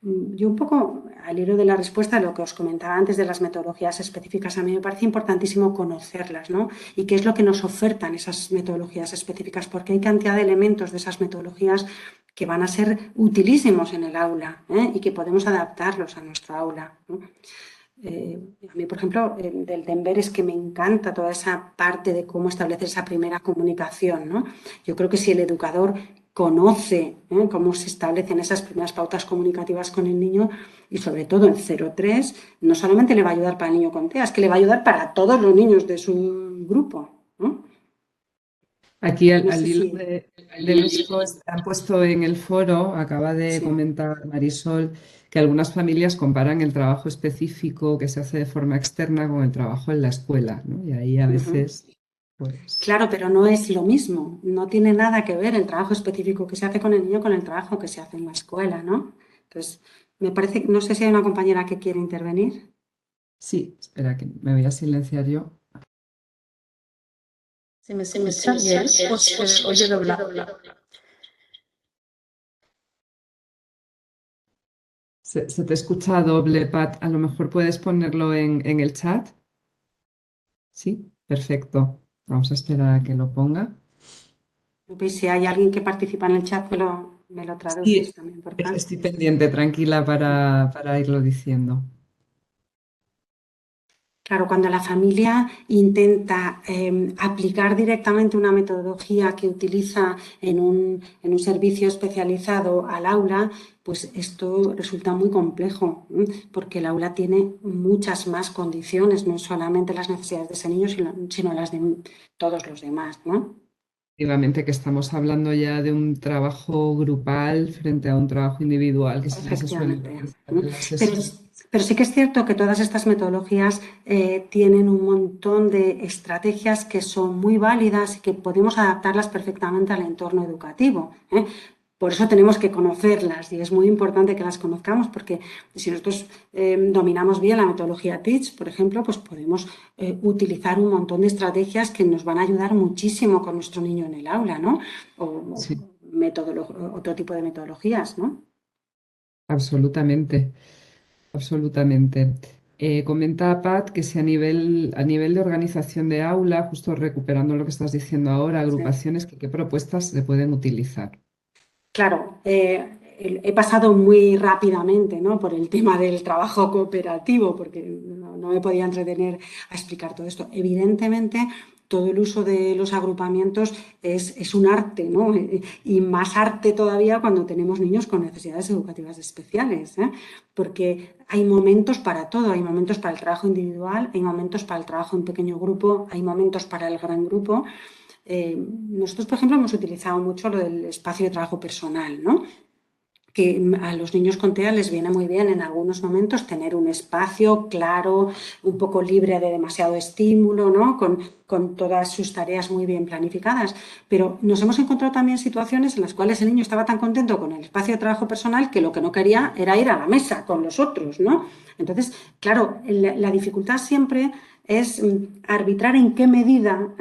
yo un poco al hilo de la respuesta, lo que os comentaba antes de las metodologías específicas, a mí me parece importantísimo conocerlas, ¿no? Y qué es lo que nos ofertan esas metodologías específicas, porque hay cantidad de elementos de esas metodologías que van a ser utilísimos en el aula, ¿eh? Y que podemos adaptarlos a nuestro aula, ¿no? A mí, por ejemplo, del Denver es que me encanta toda esa parte de cómo establecer esa primera comunicación, ¿no? Yo creo que si el educador conoce, cómo se establecen esas primeras pautas comunicativas con el niño y sobre todo en 0-3, no solamente le va a ayudar para el niño con TEA, es que le va a ayudar para todos los niños de su grupo, ¿no? Aquí No al sé hilo si... de los chicos han puesto en el foro, acaba de Sí. comentar Marisol, que algunas familias comparan el trabajo específico que se hace de forma externa con el trabajo en la escuela, ¿no? Y ahí a Ujú. veces, pues, Claro, pero no es lo mismo. No tiene nada que ver el trabajo específico que se hace con el niño con el trabajo que se hace en la escuela, ¿no? Entonces, me parece, no sé si hay una compañera que quiere intervenir. sí, espera que me voy a silenciar yo. ¿Se me escucha bien o se oye doblado? Se te escucha doble, Pat. A lo mejor puedes ponerlo en el chat. Sí, perfecto. Vamos a esperar a que lo ponga. Pues si hay alguien que participa en el chat, me lo traduces Sí, también, por favor. estoy pendiente, tranquila para irlo diciendo. Claro, cuando la familia intenta aplicar directamente una metodología que utiliza en un servicio especializado al aula, pues esto resulta muy complejo, porque el aula tiene muchas más condiciones, no solamente las necesidades de ese niño, sino las de todos los demás, ¿no? Efectivamente, que estamos hablando ya de un trabajo grupal frente a un trabajo individual que sí que se suele Efectivamente. utilizar ¿No? en las Pero, sesiones. pero sí que es cierto que todas estas metodologías tienen un montón de estrategias que son muy válidas y que podemos adaptarlas perfectamente al entorno educativo, ¿eh? Por eso tenemos que conocerlas y es muy importante que las conozcamos porque si nosotros dominamos bien la metodología Teach, por ejemplo, pues podemos utilizar un montón de estrategias que nos van a ayudar muchísimo con nuestro niño en el aula, ¿no? O Sí, otro tipo de metodologías, ¿no? absolutamente, absolutamente. Comenta Pat que si a nivel de organización de aula, justo recuperando lo que estás diciendo ahora, Sí. agrupaciones, ¿qué propuestas se pueden utilizar? Claro, he pasado muy rápidamente, ¿no? Por el tema del trabajo cooperativo, porque no me podía entretener a explicar todo esto. Evidentemente, todo el uso de los agrupamientos es un arte, ¿no? Y más arte todavía cuando tenemos niños con necesidades educativas especiales, ¿eh? Porque hay momentos para todo, hay momentos para el trabajo individual, hay momentos para el trabajo en pequeño grupo, hay momentos para el gran grupo. Nosotros, por ejemplo, hemos utilizado mucho lo del espacio de trabajo personal, ¿no? Que a los niños con TEA les viene muy bien en algunos momentos tener un espacio claro, un poco libre de demasiado estímulo, ¿no? Con todas sus tareas muy bien planificadas. Pero nos hemos encontrado también situaciones en las cuales el niño estaba tan contento con el espacio de trabajo personal que lo que no quería era ir a la mesa con los otros, ¿no? Entonces, claro, la dificultad siempre es arbitrar en qué medida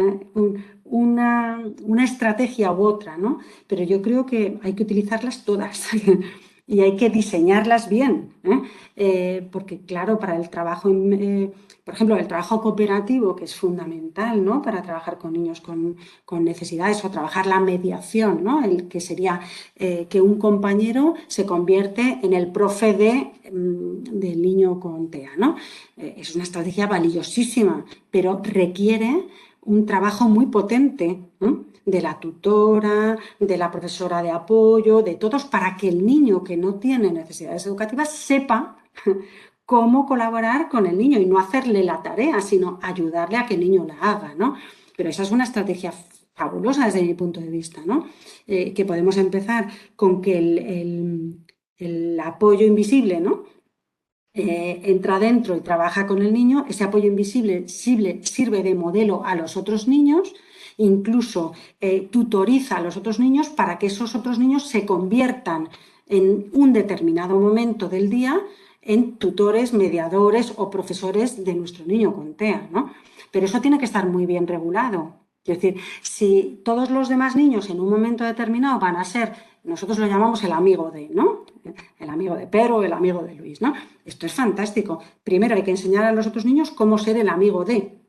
una estrategia u otra, ¿no? Pero yo creo que hay que utilizarlas todas y hay que diseñarlas bien, ¿eh? Porque claro, para el trabajo, por ejemplo, el trabajo cooperativo, que es fundamental, ¿no? Para trabajar con niños con necesidades o trabajar la mediación, ¿no? El que sería que un compañero se convierte en el profe del niño con TEA, ¿no? Es una estrategia valiosísima, pero requiere un trabajo muy potente, ¿no? De la tutora, de la profesora de apoyo, de todos, para que el niño que no tiene necesidades educativas sepa cómo colaborar con el niño y no hacerle la tarea, sino ayudarle a que el niño la haga, ¿no? Pero esa es una estrategia fabulosa desde mi punto de vista, ¿no? Que podemos empezar con que el apoyo invisible, ¿no? Entra dentro y trabaja con el niño, ese apoyo invisible sirve de modelo a los otros niños, incluso tutoriza a los otros niños para que esos otros niños se conviertan en un determinado momento del día en tutores, mediadores o profesores de nuestro niño con TEA, ¿no? Pero eso tiene que estar muy bien regulado. Es decir, si todos los demás niños en un momento determinado van a ser, nosotros lo llamamos el amigo de, ¿no? El amigo de Pedro, el amigo de Luis, ¿no? Esto es fantástico. Primero hay que enseñar a los otros niños cómo ser el amigo de,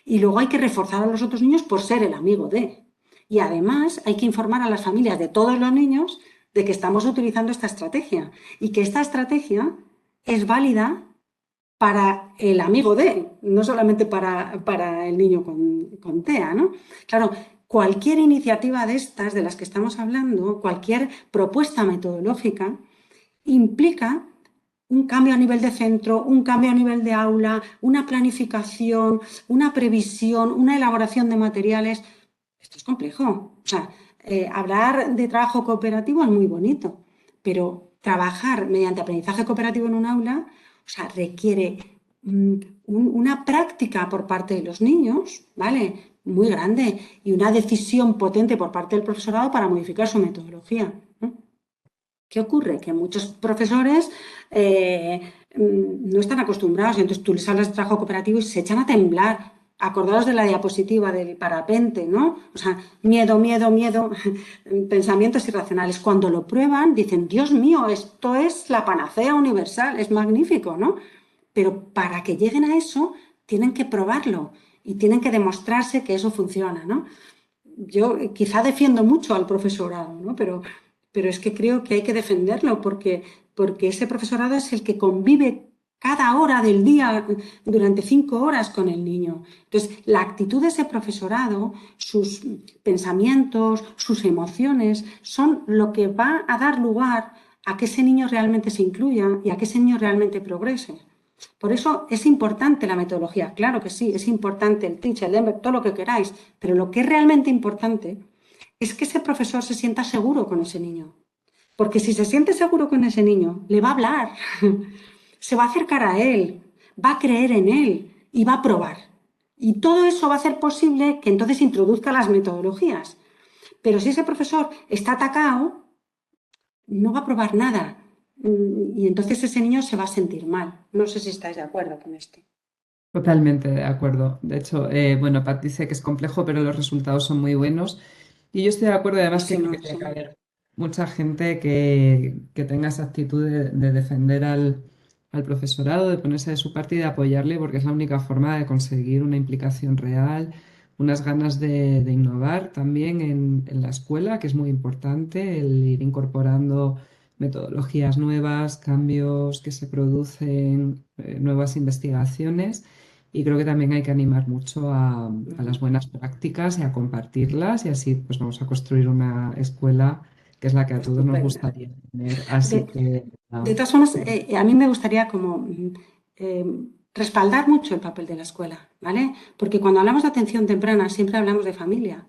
y luego hay que reforzar a los otros niños por ser el amigo de. Y además hay que informar a las familias de todos los niños de que estamos utilizando esta estrategia y que esta estrategia es válida para el amigo de, no solamente para el niño con TEA, ¿no? Claro, cualquier iniciativa de estas de las que estamos hablando, cualquier propuesta metodológica, implica un cambio a nivel de centro, un cambio a nivel de aula, una planificación, una previsión, una elaboración de materiales. Esto es complejo. O sea, hablar de trabajo cooperativo es muy bonito, pero trabajar mediante aprendizaje cooperativo en un aula, o sea, requiere una práctica por parte de los niños, ¿vale? Muy grande y una decisión potente por parte del profesorado para modificar su metodología, ¿no? ¿Qué ocurre? Que muchos profesores no están acostumbrados, y entonces tú les hablas de trabajo cooperativo y se echan a temblar. Acordados de la diapositiva del parapente, ¿no? O sea, miedo, miedo, miedo, pensamientos irracionales. Cuando lo prueban, dicen, Dios mío, esto es la panacea universal, es magnífico, ¿no? Pero para que lleguen a eso, tienen que probarlo y tienen que demostrarse que eso funciona, ¿no? Yo quizá defiendo mucho al profesorado, ¿no? Pero es que creo que hay que defenderlo porque ese profesorado es el que convive cada hora del día durante 5 horas con el niño. Entonces, la actitud de ese profesorado, sus pensamientos, sus emociones, son lo que va a dar lugar a que ese niño realmente se incluya y a que ese niño realmente progrese. Por eso es importante la metodología, claro que sí, es importante el teach, el Embed, todo lo que queráis, pero lo que es realmente importante es que ese profesor se sienta seguro con ese niño. Porque si se siente seguro con ese niño, le va a hablar, se va a acercar a él, va a creer en él y va a probar. Y todo eso va a hacer posible que entonces introduzca las metodologías. Pero si ese profesor está atacado, no va a probar nada. Y entonces ese niño se va a sentir mal. No sé si estáis de acuerdo con esto. Totalmente de acuerdo. De hecho, bueno, Pat dice que es complejo, pero los resultados son muy buenos. Y yo estoy de acuerdo, además que creo que Muchísimo, tiene sí. que haber mucha gente que tenga esa actitud de defender al profesorado, de ponerse de su parte y de apoyarle, porque es la única forma de conseguir una implicación real, unas ganas de innovar también en la escuela, que es muy importante, el ir incorporando metodologías nuevas, cambios que se producen, nuevas investigaciones. Y creo que también hay que animar mucho a las buenas prácticas y a compartirlas y así pues vamos a construir una escuela que es la que a todos nos Estupenda. gustaría tener. Así De, que de nada. todas formas, a mí me gustaría como eh, respaldar mucho el papel de la escuela, ¿vale? Porque cuando hablamos de atención temprana siempre hablamos de familia.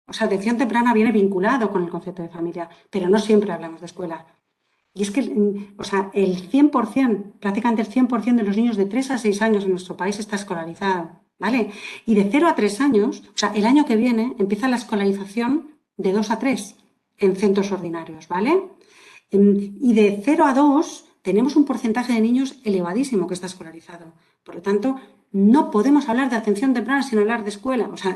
O sea, atención temprana viene vinculado con el concepto de familia, pero no siempre hablamos de escuela. Y es que, o sea, el 100%, prácticamente el 100% de los niños de 3 a 6 años en nuestro país está escolarizado, ¿vale? Y de 0 a 3 años, o sea, el año que viene empieza la escolarización de 2 a 3 en centros ordinarios, ¿vale? Y de 0 a 2 tenemos un porcentaje de niños elevadísimo que está escolarizado. Por lo tanto, no podemos hablar de atención temprana sin hablar de escuela. O sea,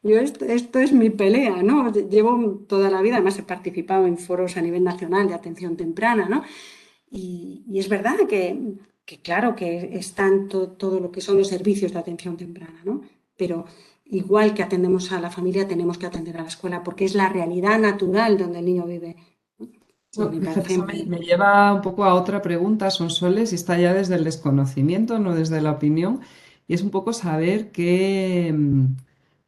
yo esto es mi pelea, ¿no? Llevo toda la vida, además he participado en foros a nivel nacional de atención temprana, ¿no? Y es verdad que claro, que están todo lo que son los servicios de atención temprana, ¿no? Pero igual que atendemos a la familia, tenemos que atender a la escuela, porque es la realidad natural donde el niño vive. Y me Fíjate, parece... eso me lleva un poco a otra pregunta, Sonsoles, y está ya desde el desconocimiento, no desde la opinión, y es un poco saber qué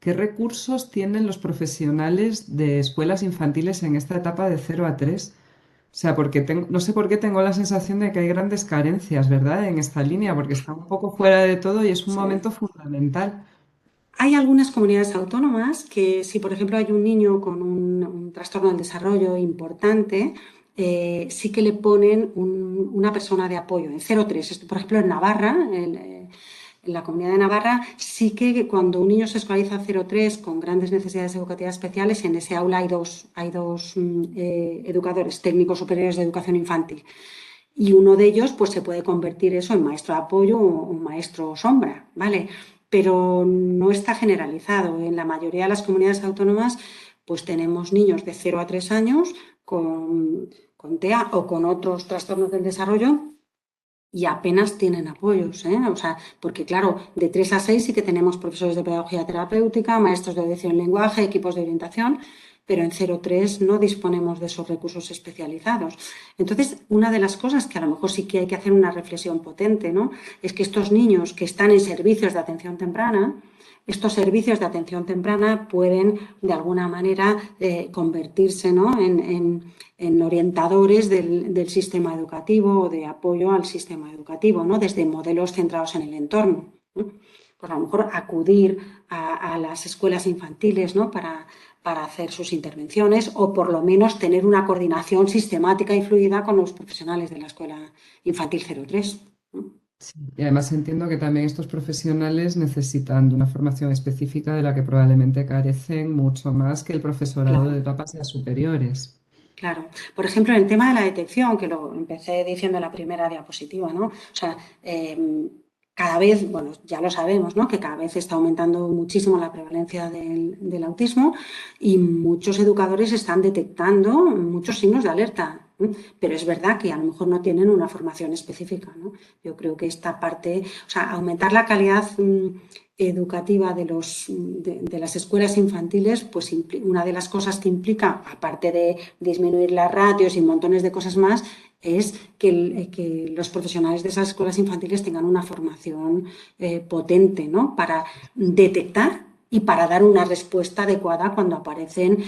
recursos tienen los profesionales de escuelas infantiles en esta etapa de 0 a 3. O sea, porque no sé por qué tengo la sensación de que hay grandes carencias, ¿verdad? En esta línea, porque está un poco fuera de todo y es un Sí. momento fundamental. Hay algunas comunidades autónomas que si, por ejemplo, hay un niño con un trastorno del desarrollo importante, sí que le ponen una persona de apoyo en 0,3. Por ejemplo, en Navarra, en la comunidad de Navarra, sí que cuando un niño se escolariza a 0,3 con grandes necesidades educativas especiales, en ese aula hay dos educadores técnicos superiores de educación infantil. Y uno de ellos, pues se puede convertir eso en maestro de apoyo o maestro sombra, ¿vale? Pero no está generalizado. En la mayoría de las comunidades autónomas, pues tenemos niños de 0 a 3 años con TEA o con otros trastornos del desarrollo y apenas tienen apoyos, ¿eh? O sea, porque claro, de 3 a 6 sí que tenemos profesores de pedagogía terapéutica, maestros de audición y lenguaje, equipos de orientación, pero en 0-3 no disponemos de esos recursos especializados. Entonces, una de las cosas que a lo mejor sí que hay que hacer una reflexión potente, ¿no? Es que estos niños que están en servicios de atención temprana, estos servicios de atención temprana pueden de alguna manera convertirse, ¿no?, en orientadores del sistema educativo o de apoyo al sistema educativo, ¿no?, desde modelos centrados en el entorno, ¿no? Pues a lo mejor acudir a las escuelas infantiles, ¿no?, para hacer sus intervenciones o por lo menos tener una coordinación sistemática y fluida con los profesionales de la escuela infantil 03, ¿no? Sí, y además entiendo que también estos profesionales necesitan de una formación específica de la que probablemente carecen mucho más que el profesorado de Claro. etapas ya superiores. Claro. Por ejemplo, en el tema de la detección, que lo empecé diciendo en la primera diapositiva, ¿no? O sea, cada vez, bueno, ya lo sabemos, ¿no?, que cada vez está aumentando muchísimo la prevalencia del autismo y muchos educadores están detectando muchos signos de alerta, ¿eh? Pero es verdad que a lo mejor no tienen una formación específica, ¿no? Yo creo que esta parte, o sea, aumentar la calidad educativa de las escuelas infantiles, pues una de las cosas que implica, aparte de disminuir las ratios y montones de cosas más, es que los profesionales de esas escuelas infantiles tengan una formación potente, ¿no?, para detectar y para dar una respuesta adecuada cuando aparecen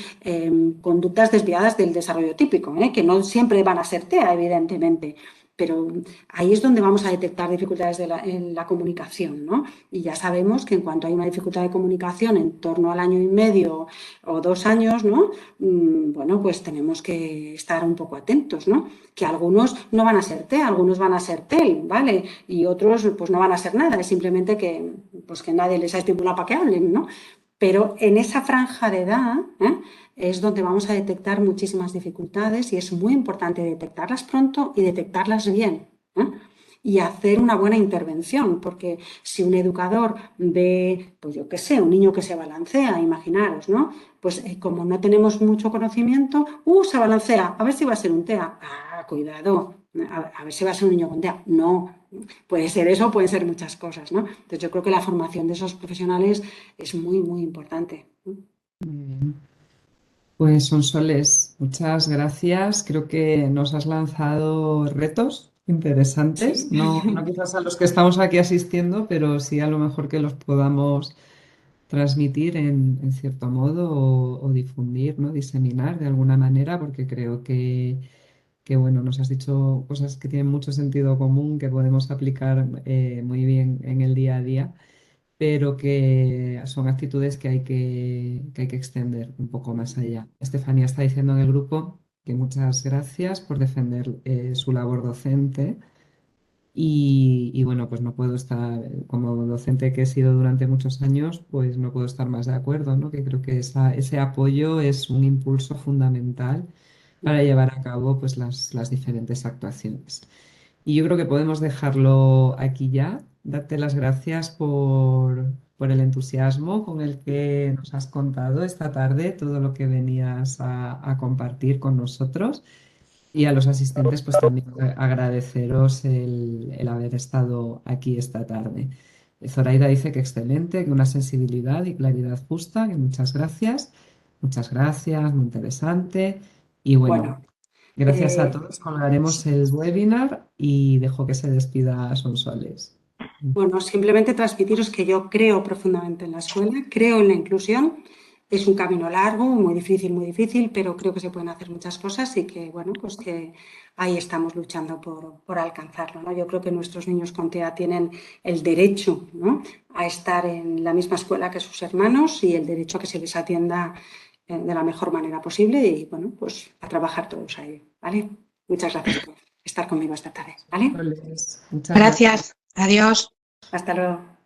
conductas desviadas del desarrollo típico, que no siempre van a ser TEA, evidentemente, pero ahí es donde vamos a detectar dificultades en la comunicación, ¿no? Y ya sabemos que en cuanto hay una dificultad de comunicación en torno al 1 año y medio o 2 años, ¿no?, bueno, pues tenemos que estar un poco atentos, ¿no? Que algunos no van a ser TEA, algunos van a ser TEL, ¿vale? Y otros pues no van a ser nada, es simplemente que, pues, que nadie les ha estimulado para que hablen, ¿no? Pero en esa franja de edad es donde vamos a detectar muchísimas dificultades y es muy importante detectarlas pronto y detectarlas bien, ¿eh? Y hacer una buena intervención, porque si un educador ve, pues yo qué sé, un niño que se balancea, imaginaros, ¿no? Pues como no tenemos mucho conocimiento, se balancea, a ver si va a ser un TEA. Cuidado, a ver si va a ser un niño con TEA. No, puede ser eso, pueden ser muchas cosas, ¿no? Entonces yo creo que la formación de esos profesionales es muy, muy importante. Pues Sonsoles, muchas gracias. Creo que nos has lanzado retos interesantes, Sí. no quizás a los que estamos aquí asistiendo, pero sí a lo mejor que los podamos transmitir en cierto modo o difundir, ¿no? Diseminar de alguna manera, porque creo que, bueno, nos has dicho cosas que tienen mucho sentido común, que podemos aplicar muy bien en el día a día, pero que son actitudes que hay que extender un poco más allá. Estefanía está diciendo en el grupo que muchas gracias por defender su labor docente y bueno, pues no puedo estar, como docente que he sido durante muchos años, pues no puedo estar más de acuerdo, ¿no? Que creo que ese apoyo es un impulso fundamental para llevar a cabo pues las diferentes actuaciones. Y yo creo que podemos dejarlo aquí ya. Darte las gracias por el entusiasmo con el que nos has contado esta tarde todo lo que venías a compartir con nosotros. Y a los asistentes, pues también agradeceros el haber estado aquí esta tarde. Zoraida dice que excelente, que una sensibilidad y claridad justa, que muchas gracias, muy interesante. Y bueno, Bueno, gracias a eh, todos. Colgaremos el webinar y dejo que se despida Sonsoles. bueno, simplemente transmitiros que yo creo profundamente en la escuela, creo en la inclusión. Es un camino largo, muy difícil, pero creo que se pueden hacer muchas cosas y que, bueno, pues que ahí estamos luchando por alcanzarlo, ¿no? Yo creo que nuestros niños con TEA tienen el derecho, ¿no?, a estar en la misma escuela que sus hermanos y el derecho a que se les atienda de la mejor manera posible y, bueno, pues a trabajar todos ahí, ¿vale? Muchas gracias por estar conmigo esta tarde, ¿vale? Sonsoles, muchas gracias. Gracias. Adiós. Hasta luego.